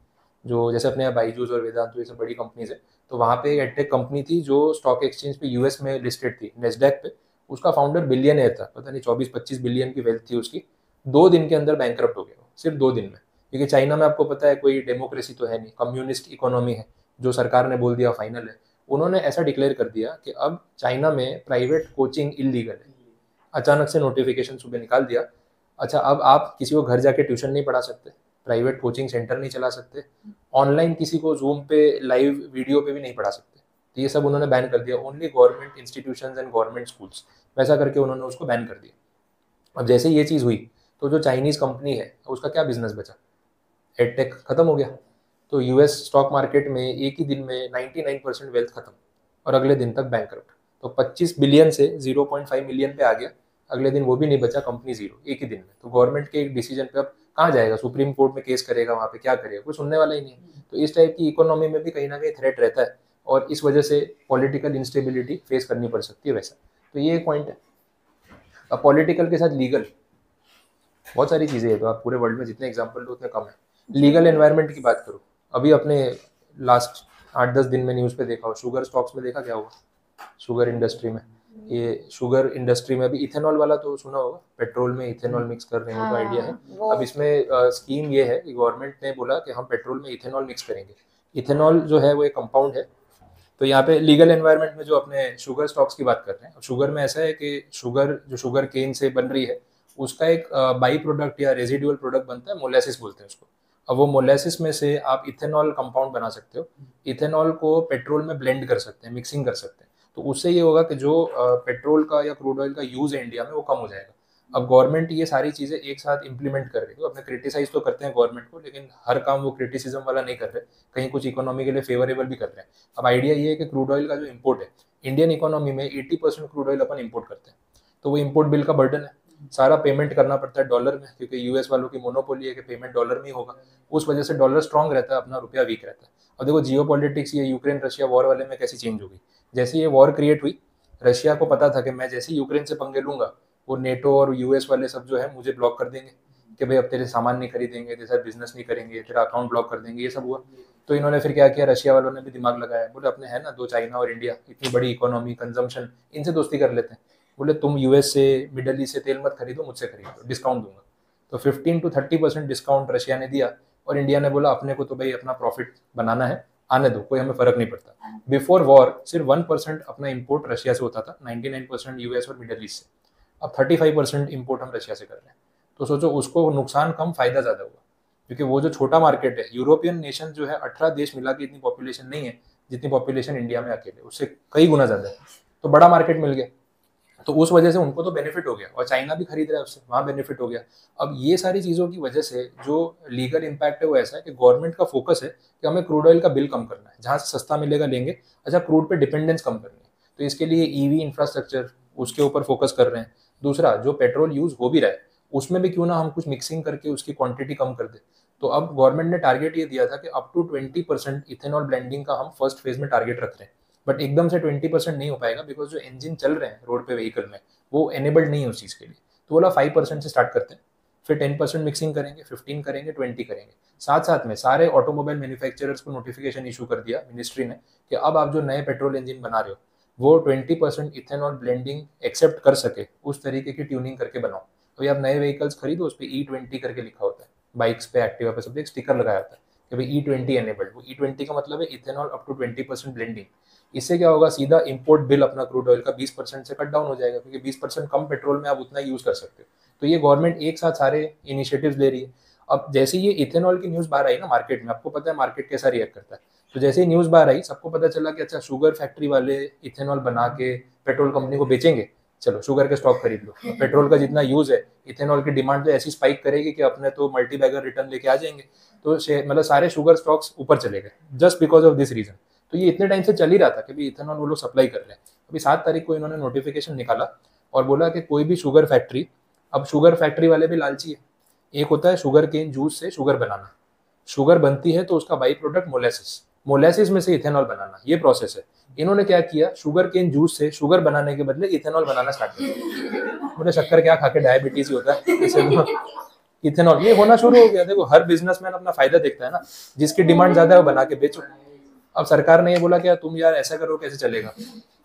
Speaker 1: जो जैसे अपने यहाँ बाईजूस और वेदांतु ये सब बड़ी कंपनीज है, तो वहाँ पे एक एडटेक कंपनी थी जो स्टॉक एक्सचेंज पे यूएस में लिस्टेड थी, नेस्डैक पे। उसका फाउंडर बिलियनर था, पता नहीं 24-25 बिलियन की वेल्थ थी उसकी। 2 दिन के अंदर बैंकरप्ट हो गया, सिर्फ 2 दिन में। क्योंकि चाइना में आपको पता है कोई डेमोक्रेसी तो है नहीं, कम्युनिस्ट इकोनॉमी है, जो सरकार ने बोल दिया फाइनल है। उन्होंने ऐसा डिक्लेयर कर दिया कि अब चाइना में प्राइवेट कोचिंग इलीगल है। अचानक से नोटिफिकेशन सुबह निकाल दिया। अच्छा, अब आप किसी को घर जाके ट्यूशन नहीं पढ़ा सकते, प्राइवेट कोचिंग सेंटर नहीं चला सकते, ऑनलाइन किसी को जूम पे लाइव वीडियो पे भी नहीं पढ़ा सकते। तो ये सब उन्होंने बैन कर दिया, only government institutions and government schools, वैसा करके उन्होंने उसको बैन कर दिया। अब जैसे ये चीज़ हुई तो जो चाइनीज़ कंपनी है उसका क्या बिजनेस बचा, एडटेक खत्म हो गया। तो यूएस स्टॉक मार्केट में एक ही दिन में 99% वेल्थ खत्म, और अगले दिन तक बैंकरप्ट। तो 25 बिलियन से 0.5 मिलियन पे आ गया, अगले दिन वो भी नहीं बचा, कंपनी जीरो, एक ही दिन में। तो गवर्नमेंट के एक डिसीजन पे अब कहाँ जाएगा, सुप्रीम कोर्ट में केस करेगा, वहाँ पे क्या करेगा, कोई सुनने वाला ही नहीं। तो इस टाइप की इकोनॉमी में भी कहीं ना कहीं थ्रेट रहता है और इस वजह से पॉलिटिकल इंस्टेबिलिटी फेस करनी पड़ सकती है वैसा। तो ये एक पॉइंट है। अब पॉलिटिकल के साथ लीगल बहुत सारी चीज़ें हैं, तो आप पूरे वर्ल्ड में जितने एग्जाम्पल लो उतने कम है। लीगल एनवायरनमेंट की बात करो, अभी अपने लास्ट 8-10 दिन में न्यूज़ पे देखा हो, शुगर स्टॉक्स में देखा क्या हुआ शुगर इंडस्ट्री में। ये शुगर इंडस्ट्री में अभी इथेनॉल वाला तो सुना होगा, पेट्रोल में इथेनॉल मिक्स कर रहे हैं, वो तो आइडिया है। अब इसमें स्कीम ये है कि गवर्नमेंट ने बोला कि हम पेट्रोल में इथेनॉल मिक्स करेंगे। इथेनॉल जो है वो एक कंपाउंड है। तो यहाँ पे लीगल एनवायरनमेंट में जो अपने शुगर स्टॉक्स की बात कर रहे हैं, शुगर में ऐसा है कि शुगर जो शुगर केन से बन रही है उसका एक बाई प्रोडक्ट या रेजिडुअल प्रोडक्ट बनता है, मोलेसिस बोलते हैं उसको। अब वो मोलेसिस में से आप इथेनॉल कंपाउंड बना सकते हो, इथेनॉल को पेट्रोल में ब्लेंड कर सकते हैं, मिक्सिंग कर सकते हैं। तो उससे ये होगा कि जो पेट्रोल का या क्रूड ऑयल का यूज़ है इंडिया में वो कम हो जाएगा। अब गवर्नमेंट ये सारी चीज़ें एक साथ इंप्लीमेंट कर रही है। तो अपने क्रिटिसाइज तो करते हैं गवर्नमेंट को, लेकिन हर काम वो क्रिटिसिज्म वाला नहीं कर रहे, कहीं कुछ इकोनॉमी के लिए फेवरेबल भी कर रहे हैं। अब आइडिया ये है कि क्रूड ऑयल का जो इम्पोर्ट है, इंडियन इकोनॉमी में 80% क्रूड ऑयल अपन इम्पोर्ट करते हैं। तो वो इम्पोर्ट बिल का बर्डन है, सारा पेमेंट करना पड़ता है डॉलर में, क्योंकि यूएस वालों की मोनोपोली है कि पेमेंट डॉलर में ही होगा। उस वजह से डॉलर स्ट्रांग रहता है, अपना रुपया वीक रहता है। और देखो जियो पॉलिटिक्स, ये यूक्रेन रशिया वॉर वाले में कैसी चेंज हो गई। जैसे ये वॉर क्रिएट हुई, रशिया को पता था कि मैं जैसे ही यूक्रेन से पंगे लूंगा, वो नेटो और यूएस वाले सब जो है मुझे ब्लॉक कर देंगे कि भाई अब तेरे सामान नहीं खरीदेंगे, तेरे साथ बिजनेस नहीं करेंगे, तेरा अकाउंट ब्लॉक कर देंगे। ये सब हुआ। तो इन्होंने फिर क्या किया, रशिया वालों ने भी दिमाग लगाया, बोले अपने है ना दो, चाइना और इंडिया, इतनी बड़ी इकोनॉमी, कंजम्पशन, इनसे दोस्ती कर लेते हैं। बोले तुम यूएस से, मिडल ईस्ट से तेल मत खरीदो, मुझसे खरीदो, डिस्काउंट दूंगा। तो 15 to 30% डिस्काउंट रशिया ने दिया, और इंडिया ने बोला अपने को तो भाई अपना प्रॉफिट बनाना है, आने दो, कोई हमें फर्क नहीं पड़ता। बिफोर वॉर सिर्फ 1% अपना इम्पोर्ट रशिया से होता था, 99% यूएस और मिडल ईस्ट से। अब 35% इम्पोर्ट हम रशिया से कर रहे हैं। तो सोचो उसको नुकसान कम, फायदा ज़्यादा हुआ, क्योंकि वो जो छोटा मार्केट है, यूरोपियन नेशन जो है 18 देश मिला के इतनी पॉपुलेशन नहीं है जितनी पॉपुलेशन इंडिया में अकेले, उससे कई गुना ज़्यादा है। तो बड़ा मार्केट मिल गया, तो उस वजह से उनको तो बेनिफिट हो गया, और चाइना भी खरीद रहा है उससे, वहाँ बेनिफिट हो गया। अब ये सारी चीज़ों की वजह से जो लीगल इम्पैक्ट है वो ऐसा है कि गवर्नमेंट का फोकस है कि हमें क्रूड ऑयल का बिल कम करना है, जहाँ से सस्ता मिलेगा लेंगे। अच्छा, क्रूड पे डिपेंडेंस कम करनी है, तो इसके लिए ईवी इंफ्रास्ट्रक्चर, उसके ऊपर फोकस कर रहे हैं। दूसरा, जो पेट्रोल यूज़ हो भी रहा है उसमें भी क्यों ना हम कुछ मिक्सिंग करके उसकी क्वांटिटी कम कर दे। तो अब गवर्नमेंट ने टारगेट ये दिया था कि अप टू 20% इथेनॉल ब्लेंडिंग का हम फर्स्ट फेज में टारगेट रख रहे हैं। बट एकदम से 20% नहीं हो पाएगा, बिकॉज जो इंजन चल रहे हैं रोड पे व्हीकल में वो एनेबल्ड नहीं है उस चीज़ के लिए। तो बोला 5% से स्टार्ट करते हैं, फिर 10% मिक्सिंग करेंगे, 15 करेंगे, 20 करेंगे। साथ साथ में सारे ऑटोमोबाइल मैन्युफैक्चरर्स को नोटिफिकेशन इशू कर दिया मिनिस्ट्री ने कि अब आप जो नए पेट्रोल इंजन बना रहे हो वो 20% इथेनॉल ब्लेंडिंग एक्सेप्ट कर सके, उस तरीके की ट्यूनिंग करके बनाओ। अभी आप नए व्हीकल्स खरीदो, उस पर E20 करके लिखा होता है, बाइक्स पे, एक्टिवा पे, सब एक स्टिकर लगाया होता है कि भाई E20 एनेबल्ड। वो E20 का मतलब है इथेनॉल अप टू 20% ब्लेंडिंग। इससे क्या होगा, सीधा इंपोर्ट बिल अपना क्रूड ऑयल का 20% से कट डाउन हो जाएगा, क्योंकि 20% कम पेट्रोल में आप उतना यूज कर सकते हो। तो ये गवर्नमेंट एक साथ सारे इनिशिएटिव्स ले रही है। अब जैसे ये इथेनॉल की न्यूज़ बाहर आई ना मार्केट में, आपको पता है मार्केट कैसा रिएक्ट करता है। तो जैसे ही न्यूज़ बाहर आई, सबको पता चला कि अच्छा शुगर फैक्ट्री वाले इथेनॉल बना के पेट्रोल कंपनी को बेचेंगे, चलो शुगर के स्टॉक खरीद लो। पेट्रोल का जितना यूज है, इथेनॉल की डिमांड तो ऐसी स्पाइक करेगी कि अपने तो मल्टी बैगर रिटर्न लेके आ जाएंगे। तो मतलब सारे शुगर स्टॉक्स ऊपर चले गए just because of this reason. तो ये इतने टाइम से चल ही रहा था कि भी इथेनॉल वो लोग सप्लाई कर रहे हैं। अभी 7 तारीख को इन्होंने नोटिफिकेशन निकाला और बोला कि कोई भी शुगर फैक्ट्री, अब शुगर फैक्ट्री वाले भी लालची है। एक होता है शुगर केन जूस से शुगर बनाना, शुगर बनती है तो उसका बाई प्रोडक्ट मोलेसिस, मोलेसिस में से इथेनॉल बनाना, ये प्रोसेस है। इन्होंने क्या किया, शुगर केन जूस से शुगर बनाने के बदले इथेनॉल बनाना स्टार्ट किया। मुझे शक्कर क्या खा के डायबिटीज ही होता है, इससे इथेनॉल ये होना शुरू हो गया। देखो हर बिजनेसमैन अपना फायदा देखता है ना, जिसकी डिमांड ज्यादा है वो बना के बेचो। अब सरकार ने ये बोला कि तुम यार ऐसा करो कैसे चलेगा।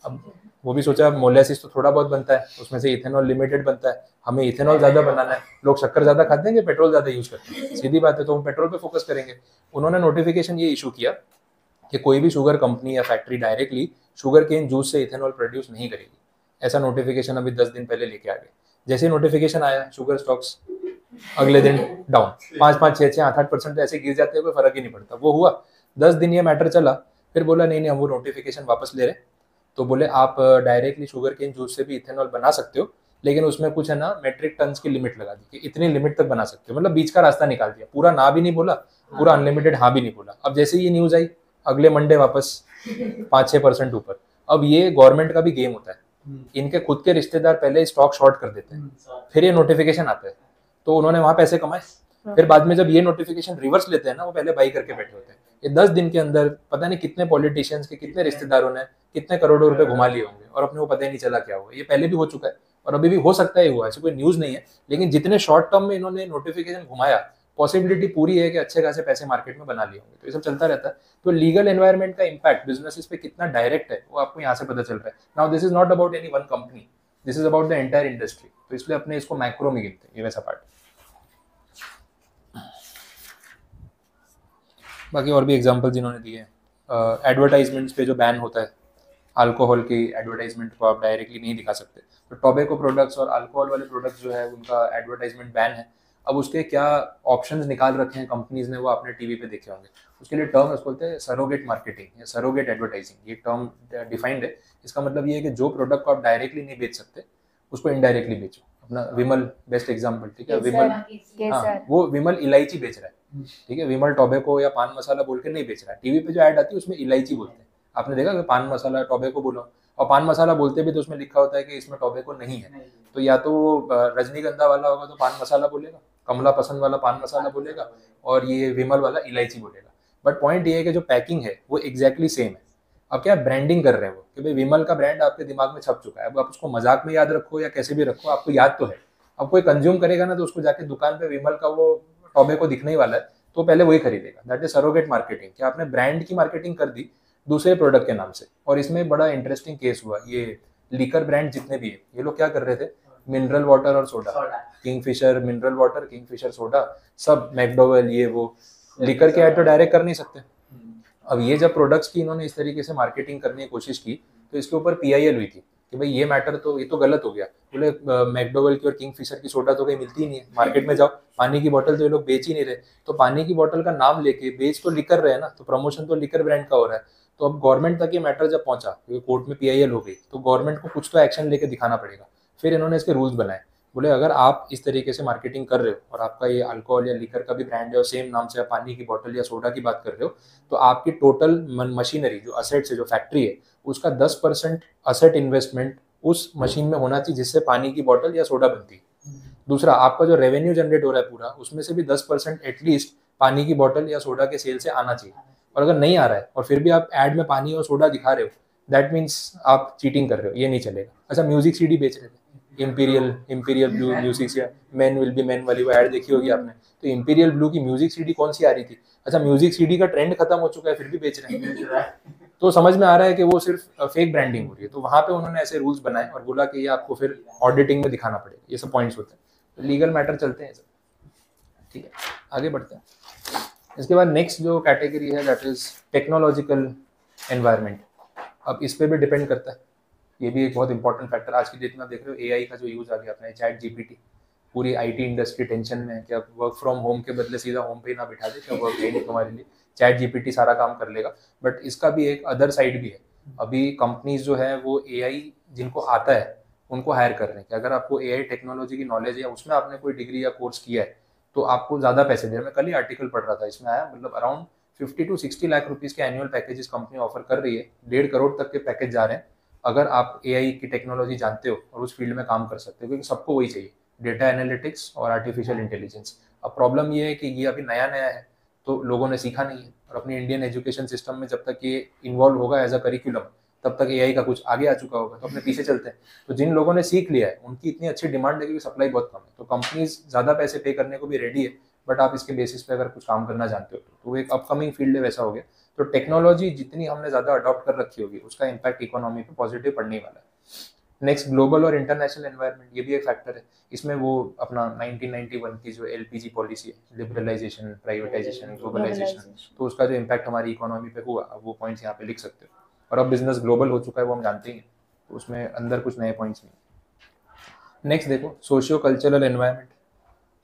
Speaker 1: अब वो भी सोचा मोलेसिस तो थोड़ा बहुत बनता है, उसमें से इथेनॉल लिमिटेड बनता है, हमें इथेनॉल ज्यादा बनाना है। लोग शक्कर ज्यादा खाते हैं, पेट्रोल ज्यादा यूज करते हैं, सीधी बात है, तो हम पेट्रोल पे फोकस करेंगे। उन्होंने नोटिफिकेशन ये इशू किया कि कोई भी शुगर कंपनी या factory directly sugar cane juice से इथेनॉल प्रोड्यूस नहीं करेगी। ऐसा नोटिफिकेशन अभी 10 दिन पहले लेके आ गए। जैसे नोटिफिकेशन आया, शुगर स्टॉक्स अगले दिन डाउन, 5-5, 6-6, 8-8% ऐसे गिर जाते हैं, कोई फर्क ही नहीं पड़ता। वो हुआ 10 दिन ये मैटर चला, फिर बोला नहीं नहीं हम वो नोटिफिकेशन वापस ले रहे। तो बोले आप डायरेक्टली शुगर केन जूस से भी इथेनॉल बना सकते हो, लेकिन उसमें कुछ है ना मेट्रिक टन्स की लिमिट लगा दी कि इतनी लिमिट तक बना सकते हो। मतलब बीच का रास्ता निकाल दिया, पूरा ना भी नहीं बोला, पूरा अनलिमिटेड हाँ भी नहीं बोला। अब जैसे ये न्यूज आई, अगले मंडे वापस 5-6% ऊपर। अब ये गवर्नमेंट का भी गेम होता है, इनके खुद के रिश्तेदार पहले स्टॉक शॉर्ट कर देते हैं, फिर ये नोटिफिकेशन आता है, तो उन्होंने वहां पैसे कमाए। फिर बाद में जब ये नोटिफिकेशन रिवर्स लेते हैं ना, वो पहले बाई करके बैठे होते हैं। ये 10 दिन के अंदर पता नहीं कितने पॉलिटिशियंस के कितने रिश्तेदारों ने कितने करोड़ों रुपए घुमा लिए होंगे और अपने को पता ही नहीं चला क्या हुआ। ये पहले भी हो चुका है और अभी भी हो सकता है हुआ, ऐसी कोई न्यूज़ नहीं है, लेकिन जितने शॉर्ट टर्म में इन्होंने नोटिफिकेशन घुमाया, पॉसिबिलिटी पूरी है कि अच्छे खासे पैसे मार्केट में बना लिए होंगे। तो ये सब चलता रहता है। तो लीगल एनवायरनमेंट का इम्पैक्ट बिजनेसेस पे कितना डायरेक्ट है वो आपको यहाँ से पता चल रहा है। Now this is not about any one company, this is about the entire industry. तो इसलिए अपने इसको मैक्रो में गिनते हैं, ये वैसा पार्ट। बाकी और भी एग्जांपल्स इन्होंने दिए हैं। एडवर्टाइजमेंट्स पे जो बैन होता है, अल्कोहल की एडवर्टाइजमेंट को आप डायरेक्टली नहीं दिखा सकते, तो टोबैको प्रोडक्ट्स और अल्कोहल वाले प्रोडक्ट्स जो है उनका एडवर्टाइजमेंट बैन है। अब उसके क्या ऑप्शंस निकाल रखे हैं कंपनीज ने, वो आपने टीवी पे देखे होंगे। उसके लिए टर्म उसको बोलते हैं सरोगेट मार्केटिंग या सरोगेट एडवर्टाइजिंग, ये टर्म डिफाइंड है। इसका मतलब ये है कि जो प्रोडक्ट को आप डायरेक्टली नहीं बेच सकते उसको इनडायरेक्टली बेचो। अपना विमल बेस्ट एग्जाम्पल, ठीक है, विमल, हाँ, वो विमल इलायची बेच रहा है, ठीक है, विमल टोबैको या पान मसाला बोल के नहीं बेच रहा है। टीवी पे जो ऐड आती है उसमें इलायची बोलते हैं, आपने देखा कि पान मसाला टोबैको बोलो, और पान मसाला बोलते भी तो उसमें लिखा होता है कि इसमें टोबैको नहीं है। तो या तो रजनीगंधा वाला होगा तो पान मसाला बोलेगा, कमला पसंद वाला पान मसाला बोलेगा, और ये विमल वाला इलायची बोलेगा। बट पॉइंट ये है कि जो पैकिंग है वो एग्जैक्टली सेम है। अब क्या ब्रांडिंग कर रहे हैं वो कि भाई विमल का ब्रांड आपके दिमाग में छप चुका है। अब आप उसको मजाक में याद रखो या कैसे भी रखो, आपको याद तो है। अब कोई कंज्यूम करेगा ना तो उसको जाके दुकान पे विमल का वो टोबैको दिखने ही वाला है, तो पहले वही खरीदेगा। दैट इज सरोगेट मार्केटिंग, कि आपने ब्रांड की मार्केटिंग कर दी दूसरे प्रोडक्ट के नाम से। और इसमें बड़ा इंटरेस्टिंग केस हुआ, ये लीकर ब्रांड जितने भी है ये लोग क्या कर रहे थे, मिनरल वाटर और soda, Kingfisher mineral water, Kingfisher soda, सब मैकडोवेल, ये वो, लीकर के ऐड तो डायरेक्ट कर नहीं सकते। अब ये जब प्रोडक्ट्स की इन्होंने इस तरीके से मार्केटिंग करने की कोशिश की तो इसके ऊपर पीआईएल हुई थी कि भाई ये मैटर तो, ये तो गलत हो गया। बोले मैकडोवेल की और किंगफिशर की सोडा तो कहीं मिलती ही नहीं है, मार्केट में जाओ पानी की बोतल तो ये लोग बेच ही नहीं रहे। तो पानी की बोतल का नाम लेके बेच तो लिकर रहे हैं ना, तो प्रमोशन तो लिकर ब्रांड का हो रहा है। तो अब गवर्नमेंट तक ये मैटर जब पहुंचा, क्योंकि कोर्ट में पीआईएल हो गई, तो गवर्नमेंट को कुछ तो एक्शन लेके दिखाना पड़ेगा। फिर इन्होंने इसके रूल्स बनाए। बोले अगर आप इस तरीके से मार्केटिंग कर रहे हो और आपका ये अल्कोहल या लिकर का भी ब्रांड है और सेम नाम से आप पानी की बोतल या सोडा की बात कर रहे हो, तो आपकी टोटल मशीनरी जो असेट्स है, जो फैक्ट्री है, उसका 10% असेट इन्वेस्टमेंट उस मशीन में होना चाहिए जिससे पानी की बोतल या सोडा बनती है। दूसरा, आपका जो रेवेन्यू जनरेट हो रहा है पूरा, उसमें से भी 10% एटलीस्ट पानी की बोतल या सोडा के सेल से आना चाहिए। और अगर नहीं आ रहा है और फिर भी आप एड में पानी और सोडा दिखा रहे हो, दैट मीन्स आप चीटिंग कर रहे हो, ये नहीं चलेगा। अच्छा, म्यूजिक सीडी बेच रहे थे, इंपीरियल ब्लू म्यूजिक, या मैन विल बी मैन वाली वो ऐड देखी होगी आपने, तो इंपीरियल ब्लू की म्यूजिक सीडी कौन सी आ रही थी। अच्छा, म्यूजिक सीडी का ट्रेंड खत्म हो चुका है फिर भी बेच रहे हैं, तो समझ में आ रहा है कि वो सिर्फ फेक ब्रांडिंग हो रही है। तो वहां पे उन्होंने ऐसे रूल्स बनाए और बोला कि ये आपको फिर ऑडिटिंग में दिखाना पड़ेगा। ये सब पॉइंट्स होते हैं, तो लीगल मैटर चलते हैं सब, ठीक है। आगे बढ़ते हैं। इसके बाद नेक्स्ट जो कैटेगरी है दैट इज टेक्नोलॉजिकल एनवायरनमेंट। अब इस पे भी डिपेंड करता है, ये भी एक बहुत इंपॉर्टेंट फैक्टर। आज की डेट में आप देख रहे हो एआई का जो यूज आ गया अपना, चैट जीपीटी, पूरी आईटी इंडस्ट्री टेंशन में है कि अब वर्क फ्रॉम होम के बदले सीधा होम पे ही ना बिठा दे, क्या वर्क है नहीं तुम्हारे लिए, चैट जीपीटी सारा काम कर लेगा। बट इसका भी एक अदर साइड भी है। अभी कंपनीज जो है वो एआई जिनको आता है उनको हायर कर रहे हैं कि अगर आपको एआई टेक्नोलॉजी की नॉलेज है या उसमें आपने कोई डिग्री या कोर्स किया है तो आपको ज़्यादा पैसे दे रहे हैं। मैं कल ही आर्टिकल पढ़ रहा था, इसमें आया मतलब अराउंड 50 to 60 लाख रुपीज़ के एनुअल पैकेजेस कंपनी ऑफर कर रही है। 1.5 करोड़ तक के पैकेज जा रहे हैं अगर आप एआई की टेक्नोलॉजी जानते हो और उस फील्ड में काम कर सकते हो, क्योंकि सबको वही चाहिए, डेटा एनालिटिक्स और आर्टिफिशियल इंटेलिजेंस। अब प्रॉब्लम ये है कि ये अभी नया नया है तो लोगों ने सीखा नहीं है, और अपनी इंडियन एजुकेशन सिस्टम में जब तक ये इन्वॉल्व होगा एज अ करिकुलम तब तक एआई का कुछ आगे आ चुका होगा, तो अपने पीछे चलते हैं। तो जिन लोगों ने सीख लिया है उनकी इतनी अच्छी डिमांड है क्योंकि सप्लाई बहुत कम है, तो कंपनीज ज़्यादा पैसे पे करने को भी रेडी है। बट आप इसके बेसिस पे अगर कुछ काम करना जानते हो तो एक अपकमिंग फील्ड है, वैसा हो गया। तो टेक्नोलॉजी जितनी हमने ज़्यादा अडॉप्ट कर रखी होगी उसका इम्पैक्ट इकोनॉमी पे पॉजिटिव पड़ने ही वाला है। नेक्स्ट, ग्लोबल और इंटरनेशनल एनवायरनमेंट, ये भी एक फैक्टर है। इसमें वो अपना 1991 की जो एलपीजी पॉलिसी है, लिबरलाइजेशन, प्राइवेटाइजेशन, ग्लोबलाइजेशन, तो उसका जो इम्पैक्ट हमारी इकोनॉमी पे हुआ, अब वो पॉइंट्स यहाँ पे लिख सकते हो। और अब बिजनेस ग्लोबल हो चुका है वो हम जानते ही हैं, तो उसमें अंदर कुछ नए पॉइंट्स नहीं। नेक्स्ट देखो, socio cultural environment.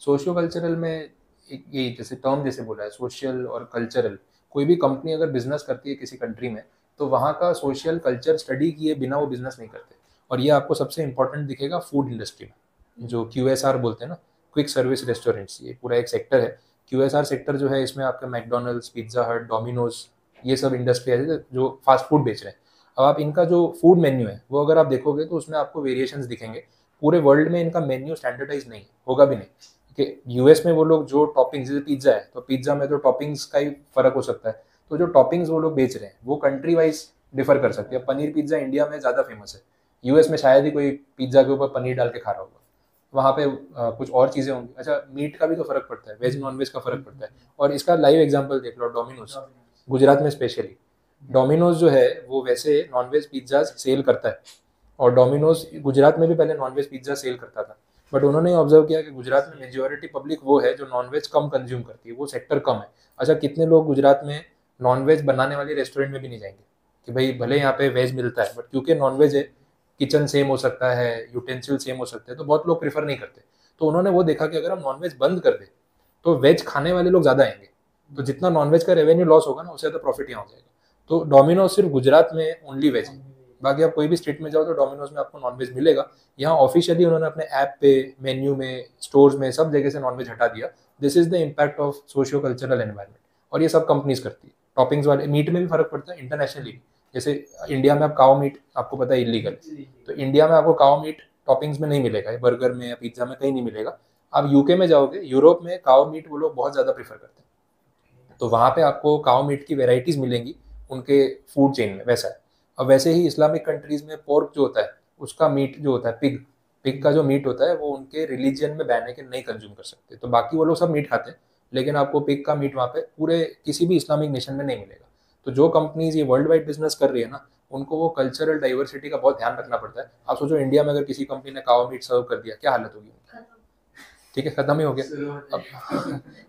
Speaker 1: Socio cultural में एक ये जैसे टर्म जैसे बोला है सोशल और कल्चरल, कोई भी कंपनी अगर बिजनेस करती है किसी कंट्री में तो वहाँ का सोशल कल्चर स्टडी किए बिना वो बिजनेस नहीं करते। और ये आपको सबसे इंपॉर्टेंट दिखेगा फूड इंडस्ट्री में, जो क्यूएसआर बोलते हैं ना, क्विक सर्विस रेस्टोरेंट्स, ये पूरा एक सेक्टर है। क्यूएसआर सेक्टर जो है इसमें आपका मैकडोनल्ड्स, पिज्जा हट, डोमिनोज, ये सब इंडस्ट्री है जो फास्ट फूड बेच रहे हैं। अब आप इनका जो फूड मेन्यू है वो अगर आप देखोगे तो उसमें आपको वेरिएशंस दिखेंगे। पूरे वर्ल्ड में इनका मेन्यू स्टैंडर्डाइज नहीं होगा भी नहीं, कि यूएस में वो लोग जो टॉपिंग्स, जैसे पिज्जा है तो पिज्जा में तो टॉपिंग्स का ही फर्क हो सकता है, तो जो टॉपिंग्स वो लोग बेच रहे हैं वो कंट्री वाइज डिफर कर सकती है। पनीर पिज्ज़ा इंडिया में ज़्यादा फेमस है, यूएस में शायद ही कोई पिज्ज़ा के ऊपर पनीर डाल के खा रहा होगा, वहाँ पे कुछ और चीज़ें होंगी। अच्छा, मीट का भी तो फर्क पड़ता है, वेज नॉन वेज का फर्क पड़ता है। और इसका लाइव एग्जांपल देख लो, डोमिनोज गुजरात में स्पेशली, डोमिनोज जो है वो वैसे नॉन वेज पिज्ज़ा सेल करता है, और डोमिनोज गुजरात में भी पहले नॉन वेज पिज्ज़ा सेल करता था, बट उन्होंने ऑब्जर्व किया कि गुजरात में मेजॉरिटी पब्लिक वो है जो नॉन वेज कम कंज्यूम करती है, वो सेक्टर कम है। अच्छा, कितने लोग गुजरात में नॉन वेज बनाने वाले रेस्टोरेंट में भी नहीं जाएंगे कि भाई भले यहाँ पे वेज मिलता है, बट क्योंकि नॉन वेज है, किचन सेम हो सकता है, यूटेंसिल सेम हो सकते हैं, तो बहुत लोग प्रेफर नहीं करते। तो उन्होंने वो देखा कि अगर हम नॉन वेज बंद कर दें तो वेज खाने वाले लोग ज़्यादा आएंगे, तो जितना नॉन वेज का रेवेन्यू लॉस होगा ना, उससे ज़्यादा प्रॉफिट यहाँ हो जाएगा। तो डोमिनोज सिर्फ गुजरात में ओनली वेज है, बाकी आप कोई भी स्टेट में जाओ तो डोमिनोज में आपको नॉन वेज मिलेगा। यहाँ ऑफिशियली उन्होंने अपने ऐप पे, मेन्यू में, स्टोर्स में, सब जगह से नॉन वेज हटा दिया। This is the impact of socio cultural environment, और ये सब कंपनीज करती है। टॉपिंग्स वाले मीट में भी फर्क पड़ता है इंटरनेशनली, जैसे इंडिया में आप काओ मीट, आपको पता है इलीगल, तो इंडिया में आपको काओ मीट टॉपिंग्स में नहीं मिलेगा, बर्गर में या पिज्जा में कहीं नहीं मिलेगा। आप यूके में जाओगे, यूरोप में काओ मीट वो लोग बहुत ज़्यादा प्रेफर करते हैं, तो वहाँ पे आपको काओ मीट की वेराइटीज़ मिलेंगी उनके फूड चेन में, वैसा है। अब वैसे ही इस्लामिक कंट्रीज़ में पोर्क जो होता है, उसका मीट जो होता है, पिग का जो मीट होता है, वो उनके रिलीजन में बैन है कि नहीं कंज्यूम कर सकते, तो बाकी वो लोग सब मीट खाते हैं, लेकिन आपको पिग का मीट वहाँ पे पूरे किसी भी इस्लामिक नेशन में नहीं मिलेगा। तो जो कंपनीज ये वर्ल्ड वाइड बिजनेस कर रही है ना, उनको वो कल्चरल डाइवर्सिटी का बहुत ध्यान रखना पड़ता है। आप सोचो इंडिया में अगर किसी कंपनी ने कावा मीट सर्व कर दिया, क्या हालत होगी उनकी? ठीक है, खत्म ही हो गया।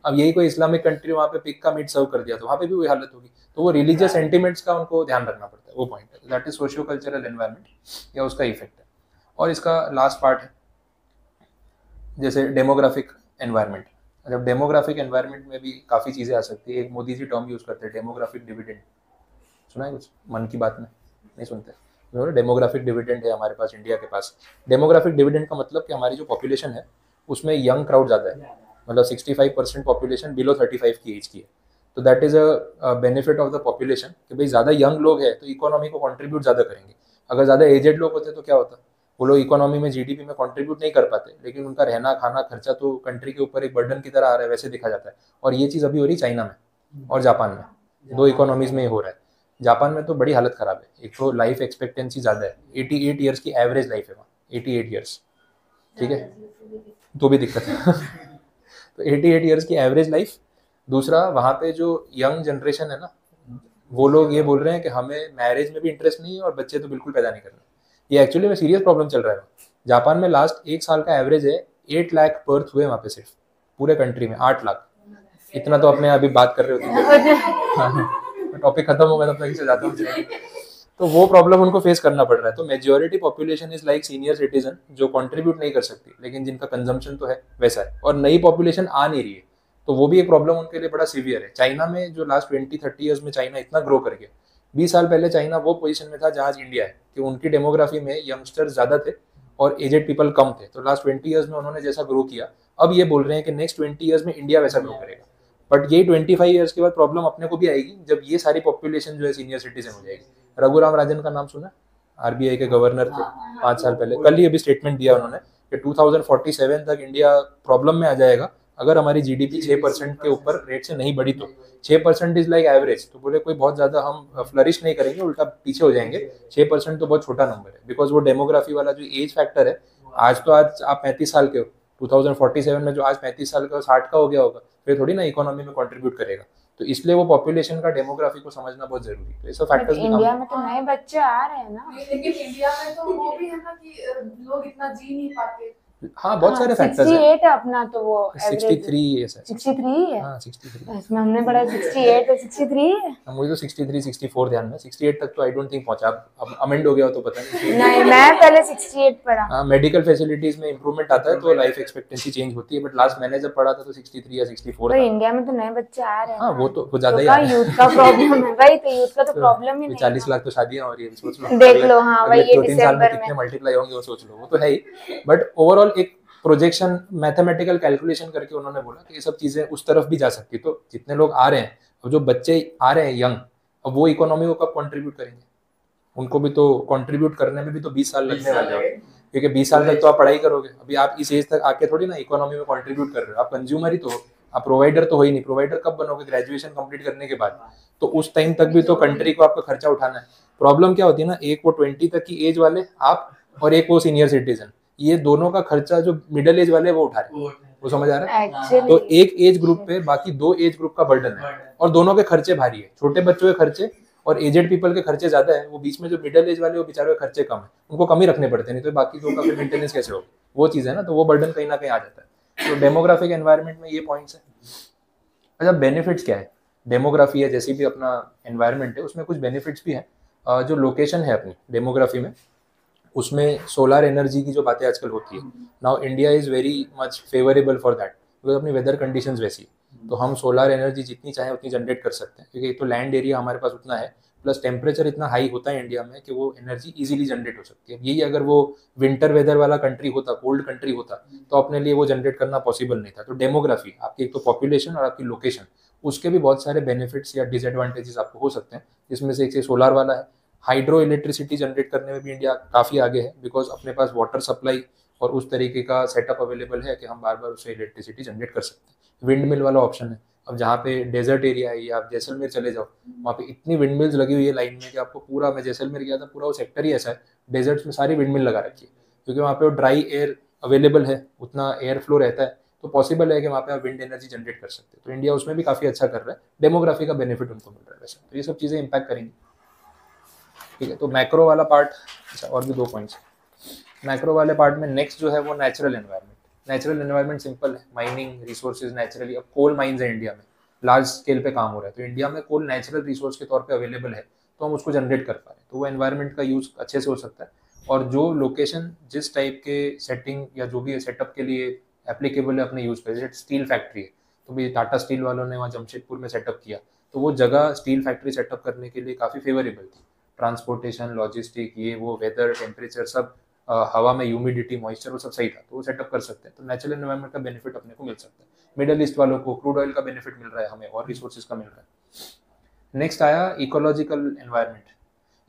Speaker 1: अब यही कोई इस्लामिक कंट्री वहाँ पे पिग का मीट सर्व कर दिया तो वहाँ पे भी वही हालत होगी। तो वो रिलीजियस सेंटिमेंट्स का उनको ध्यान रखना पड़ता है, वो पॉइंट है। That is socio cultural environment या उसका इफेक्ट है। और इसका लास्ट पार्ट है जैसे डेमोग्राफिक एनवायरनमेंट। जब डेमोग्राफिक एनवायरनमेंट में भी काफ़ी चीज़ें आ सकती है। एक मोदी जी टर्म यूज़ करते हैं, डेमोग्राफिक डिविडेंड, सुना है कुछ मन की बात में? नहीं सुनते। डेमोग्राफिक डिविडेंड है हमारे पास, इंडिया के पास। डेमोग्राफिक डिविडेंड का मतलब कि हमारी जो पॉपुलेशन है उसमें यंग क्राउड ज़्यादा है, मतलब 65% पॉपुलेशन बिलो 35 की एज की है। तो that is a benefit of the population कि भाई ज़्यादा यंग लोग हैं तो इकोनॉमी को कंट्रीब्यूट ज़्यादा करेंगे। अगर ज़्यादा एजेड लोग होते तो क्या होता, वो लोग इकोनॉमी में, जीडीपी में कंट्रीब्यूट नहीं कर पाते, लेकिन उनका रहना खाना खर्चा तो कंट्री के ऊपर एक बर्डन की तरह आ रहा है, वैसे देखा जाता है। और ये चीज़ अभी हो रही चाइना में और जापान में, दो इकोनॉमीज में हो रहा है। जापान में तो बड़ी हालत खराब है, एक तो लाइफ एक्सपेक्टेंसी ज़्यादा है, 88 ईयर्स की एवरेज लाइफ है वहाँ, 88 ईयर्स, ठीक है, तो भी दिक्कत है। तो 88 ईयर्स की एवरेज लाइफ। दूसरा, वहाँ पे जो यंग जनरेशन है ना, वो लोग ये बोल रहे हैं कि हमें मैरिज में भी इंटरेस्ट नहीं है और बच्चे तो बिल्कुल पैदा नहीं करना। ये एक्चुअली में सीरियस प्रॉब्लम चल रहा है। जापान में लास्ट एक साल का एवरेज है 8 लाख बर्थ हुए वहाँ पे, सिर्फ पूरे कंट्री में 8 लाख। इतना तो अपने अभी बात कर रहे होते, टॉपिक खत्म होगा तब तक इसे जाता हूँ। तो वो प्रॉब्लम उनको फेस करना पड़ रहा है। तो majority population is like senior citizen जो कंट्रीब्यूट नहीं कर सकती, लेकिन जिनका कंजम्पशन तो है वैसा है, और नई पॉपुलेशन आ नहीं रही है, तो वो भी एक प्रॉब्लम उनके लिए बड़ा सीवियर है। चाइना में जो लास्ट 20-30 ईयर्स में चाइना इतना ग्रो कर गया, 20 साल पहले चाइना वो पोजीशन में था जहाँ आज इंडिया है, कि उनकी डेमोग्राफी में यंगस्टर्स ज़्यादा थे और एजेड पीपल कम थे। तो लास्ट 20 ईयर्स में उन्होंने जैसा ग्रो किया, अब ये बोल रहे हैं कि नेक्स्ट 20 ईयर्स में इंडिया वैसा ग्रो करेगा। बट यही 25 ईयर्स के बाद प्रॉब्लम अपने को भी आएगी, जब ये सारी पॉपुलेशन जो है सीनियर सिटीजन हो जाएगी। रघुराम राजन का नाम सुना? आरबीआई के गवर्नर थे 5 साल पहले। कल ही अभी स्टेटमेंट दिया उन्होंने कि 2047 तक इंडिया प्रॉब्लम में आ जाएगा अगर हमारी जीडीपी 6% के ऊपर रेट से नहीं बढ़ी तो। 6% इज लाइक एवरेज, तो बोले कोई बहुत ज़्यादा हम फ्लरिश नहीं करेंगे, उल्टा पीछे हो जाएंगे। 6% तो बहुत छोटा नंबर है, बिकॉज वो डेमोग्राफी वाला जो एज फैक्टर है, आज आप 35 साल के हो, 2047 में जो आज 35 साल का 60 का हो गया होगा, फिर थोड़ी ना इकोनॉमी में कंट्रीब्यूट करेगा। तो इसलिए वो पॉपुलेशन का डेमोग्राफी को समझना बहुत जरूरी है। तो ये सब फैक्टर्स भी
Speaker 2: इंडिया में तो नए बच्चे आ रहे हैं ना,
Speaker 3: लेकिन इंडिया में तो वो भी है ना कि लोग इतना जी नहीं पाते।
Speaker 1: हाँ, बहुत सारे फैक्टर्स हैं।
Speaker 2: 68 है अपना, तो वो
Speaker 1: 63 है सर।
Speaker 2: 63 है।
Speaker 1: हाँ 63।
Speaker 2: इसमें हमने पढ़ा 68 है, 63 है।
Speaker 1: मुझे तो 63 64 ध्यान में, 68 तक तो आई डोंट थिंक पहुंचा। अब अमेंड हो गया हो तो पता नहीं।
Speaker 2: नहीं, मैं पहले 68 पढ़ा।
Speaker 1: हाँ, मेडिकल फैसिलिटीज में इंप्रूवमेंट आता है तो लाइफ एक्सपेक्टेंसी चेंज होती है, बट लास्ट मैंने जब पढ़ा था तो 63 या 64
Speaker 2: पर
Speaker 1: था।
Speaker 2: इंडिया में तो नए बच्चे आ रहे हैं।
Speaker 1: हाँ, वो तो ज्यादा ही आ रहे हैं।
Speaker 2: यूथ का प्रॉब्लम है भाई, तो यूथ का तो प्रॉब्लम ही नहीं।
Speaker 1: 40 लाख तो शादियां हो रही है, सोच लो।
Speaker 2: देख लो, हाँ भाई, ये
Speaker 1: 2-3 साल में
Speaker 2: दिसंबर
Speaker 1: कितने
Speaker 2: में
Speaker 1: मल्टीप्लाई होंगे वो सोच लो, वो तो है ही। बट ओवरऑल एक प्रोजेक्शन, मैथमेटिकल कैलकुलेशन करके उन्होंने बोला कि ये सब चीजें उस तरफ भी जा सकती। तो जितने लोग आ रहे हैं, अब जो बच्चे आ रहे हैं यंग, अब वो इकोनॉमी को कब कंट्रीब्यूट करेंगे? उनको भी तो कंट्रीब्यूट करने में भी तो 20 साल लगने वाले हैं, क्योंकि 20 साल तक तो आप पढ़ाई करोगे। अभी आप इस एज तक आके थोड़ी ना इकोनॉमी में कंट्रीब्यूट कर रहे हो, आप कंज्यूमर ही तो हो। आप प्रोवाइडर तो हो ही नहीं, प्रोवाइडर कब बनोगे, ग्रेजुएशन कंप्लीट करने के बाद, तो उस टाइम तक भी तो कंट्री को आपका खर्चा उठाना है। प्रॉब्लम क्या होती है ना, एक वो 20 तक की एज वाले आप और एक वो सीनियर सिटीजन, ये दोनों का खर्चा जो मिडिल एज वाले वो उठा रहे हैं, वो समझ आ रहा है।
Speaker 2: Actually,
Speaker 1: तो एक एज ग्रुप पे बाकी 2 एज ग्रुप का बर्डन है और दोनों के खर्चे भारी है, छोटे बच्चों के खर्चे और एजेड पीपल के खर्चे ज्यादा है, वो बीच में जो मिडिल एज वाले वो बेचारे के खर्चे कम है, उनको कम ही रखने पड़ते हैं, नहीं तो बाकी लोगों का फिर मेंटेनेंस कैसे होगा, वो चीज है ना, तो वो बर्डन कहीं ना कहीं आ जाता है। तो डेमोग्राफिक एनवायरनमेंट में ये पॉइंट्स है। अच्छा, बेनिफिट्स क्या है, डेमोग्राफी है जैसे भी अपना एनवायरनमेंट है, उसमें कुछ बेनिफिट्स भी है। जो लोकेशन है अपनी डेमोग्राफी में, उसमें सोलर एनर्जी की जो बातें आजकल होती है, now India is very much favourable for that, because अपनी वेदर कंडीशंस वैसी है, तो हम सोलर एनर्जी जितनी चाहें उतनी जनरेट कर सकते हैं, क्योंकि एक तो लैंड एरिया हमारे पास उतना है, प्लस टेम्परेचर इतना हाई होता है इंडिया में कि वो एनर्जी इजीली जनरेट हो सकती है। यही अगर वो विंटर वेदर वाला कंट्री होता, कोल्ड कंट्री होता, तो अपने लिए वो जनरेट करना पॉसिबल नहीं था। तो डेमोग्राफी आपकी एक तो पॉपुलेशन और आपकी लोकेशन, उसके भी बहुत सारे बेनिफिट्स या डिसएडवांटेजेस आपको हो सकते हैं, जिसमें से एक से सोलर वाला है। हाइड्रो इलेक्ट्रिसिटी जनरेट करने में भी इंडिया काफ़ी आगे है, बिकॉज अपने पास वाटर सप्लाई और उस तरीके का सेटअप अवेलेबल है कि हम बार बार उससे इलेक्ट्रिसिटी जनरेट कर सकते हैं। विंड मिल वाला ऑप्शन है, अब जहाँ पे डेजर्ट एरिया है या आप जैसलमेर चले जाओ, वहाँ पे इतनी विंड मिल्स लगी हुई है लाइन में कि आपको पूरा, मैं जैसलमेर गया था, पूरा वो सेक्टर ही ऐसा है, डेजर्ट्स में सारी विंड मिल लगा रखी है, क्योंकि वहाँ पे वो ड्राई एयर अवेलेबल है, उतना एयर फ्लो रहता है, तो पॉसिबल है कि वहाँ पे आप विंड एनर्जी जनरेट कर सकते हैं। तो इंडिया उसमें भी काफ़ी अच्छा कर रहा है, डेमोग्राफी का बेनिफिट उनको मिल रहा है वैसे, तो ये सब चीज़ें इम्पैक्ट करेंगी। ठीक है, तो मैक्रो वाला पार्ट, अच्छा और भी 2 पॉइंट्स। मैक्रो वाले पार्ट में नेक्स्ट जो है वो natural environment. Natural environment simple है, माइनिंग रिसोर्सेज नेचुरली, अब कोल माइंस है इंडिया में, लार्ज स्केल पे काम हो रहा है, तो इंडिया में कोल नेचुरल रिसोर्स के तौर पे अवेलेबल है, तो हम उसको जनरेट कर पा रहे हैं, तो वो एनवायरनमेंट का यूज़ अच्छे से हो सकता है। और जो लोकेशन जिस टाइप के सेटिंग या जो भी सेटअप के लिए एप्लीकेबल है अपने यूज़ पे, जैसे स्टील फैक्ट्री है, तो भी टाटा स्टील वालों ने वहाँ जमशेदपुर में सेटअप किया, तो वो जगह स्टील फैक्ट्री सेटअप करने के लिए काफ़ी फेवरेबल थी, ट्रांसपोर्टेशन, लॉजिस्टिक, ये वो, वेदर, टेम्परेचर सब, हवा में ह्यूमिडिटी, मॉइस्चर, वो सब सही था, तो वो सेटअप कर सकते हैं। तो नेचुरल एनवायरनमेंट का बेनिफिट अपने को मिल सकता है। मिडल ईस्ट वालों को क्रूड ऑयल का बेनिफिट मिल रहा है, हमें और रिसोर्सेज का मिल रहा है। नेक्स्ट आया इकोलॉजिकल एनवायरनमेंट।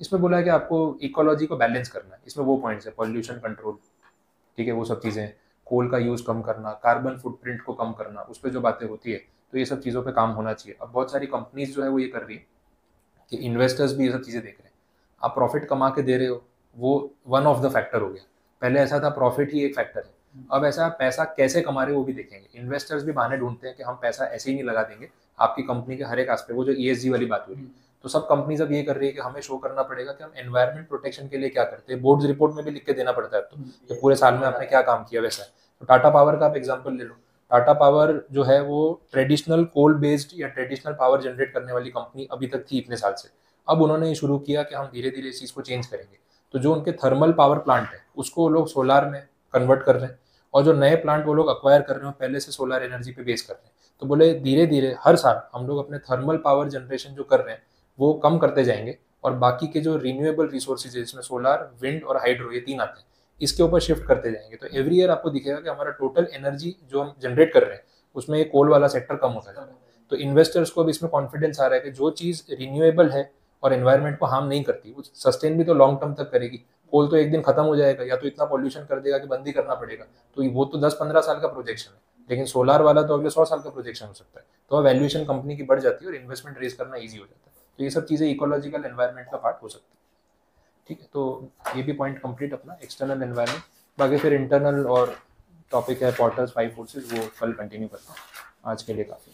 Speaker 1: इसमें बोला है कि आपको इकोलॉजी को बैलेंस करना है, इसमें वो पॉइंट्स है, पॉल्यूशन कंट्रोल, ठीक है, वो सब चीज़ें, कोल का यूज़ कम करना, कार्बन फुटप्रिंट को कम करना, उस पर जो बातें होती है, तो ये सब चीज़ों पे काम होना चाहिए। अब बहुत सारी कंपनीज जो है वो ये कर रही है कि इन्वेस्टर्स भी ये सब चीज़ें देख रहे हैं, आप प्रॉफिट कमा के दे रहे हो, वो वन ऑफ द फैक्टर हो गया। पहले ऐसा था प्रॉफिट ही एक फैक्टर है, अब ऐसा पैसा कैसे कमा रहे हो वो भी देखेंगे। इन्वेस्टर्स भी बहाने ढूंढते हैं कि हम पैसा ऐसे ही नहीं लगा देंगे, आपकी कंपनी के हर एक एस्पेक्ट, वो जो ESG वाली बात हो रही है, तो सब कंपनीज अब ये कर रही है कि हमें शो करना पड़ेगा कि हम एनवायरमेंट प्रोटेक्शन के लिए क्या करते हैं, बोर्ड्स रिपोर्ट में भी लिख के देना पड़ता है, तो पूरे साल में आपने क्या काम किया वैसा है। तो टाटा पावर का आप एग्जाम्पल ले लो, टाटा पावर जो है वो ट्रेडिशनल कोल बेस्ड या ट्रेडिशनल पावर जनरेट करने वाली कंपनी अभी तक थी इतने साल से, अब उन्होंने ये शुरू किया कि हम धीरे धीरे इस चीज़ को चेंज करेंगे, तो जो उनके थर्मल पावर प्लांट है उसको वो लोग सोलार में कन्वर्ट कर रहे हैं, और जो नए प्लांट वो लोग अक्वायर कर रहे हैं पहले से सोलर एनर्जी पे बेस कर रहे हैं। तो बोले धीरे धीरे हर साल हम लोग अपने थर्मल पावर जनरेशन जो कर रहे हैं वो कम करते जाएंगे, और बाकी के जो रिन्यूएबल रिसोर्सेज है जिसमें सोलार, विंड और हाइड्रो, ये 3 आते हैं, इसके ऊपर शिफ्ट करते जाएंगे। तो एवरी ईयर आपको दिखेगा कि हमारा टोटल एनर्जी जो हम जनरेट कर रहे हैं उसमें ये कोल वाला सेक्टर कम होता जा रहा है। तो इन्वेस्टर्स को अब इसमें कॉन्फिडेंस आ रहा है कि जो चीज़ रिन्यूएबल है और एनवायरनमेंट को हार्म नहीं करती, वो सस्टेन भी तो लॉन्ग टर्म तक करेगी। कोल तो एक दिन खत्म हो जाएगा, या तो इतना पॉल्यूशन कर देगा कि बंद ही करना पड़ेगा, तो वो तो 10-15 साल का प्रोजेक्शन है, लेकिन सोलार वाला तो अगले 100 साल का प्रोजेक्शन हो सकता है। तो वैल्यूएशन कंपनी की बढ़ जाती है और इन्वेस्टमेंट रेज करना ईजी हो जाता है। तो ये सब चीज़ें इकोलॉजिकल एनवायरनमेंट का पार्ट हो सकती है। ठीक है, तो ये भी पॉइंट कंप्लीट अपना एक्सटर्नल एनवायरनमेंट। बाकी फिर इंटरनल और टॉपिक है पॉटर्स 5 फोर्सेस, वो कल कंटिन्यू करता हूँ। आज के लिए काफ़ी।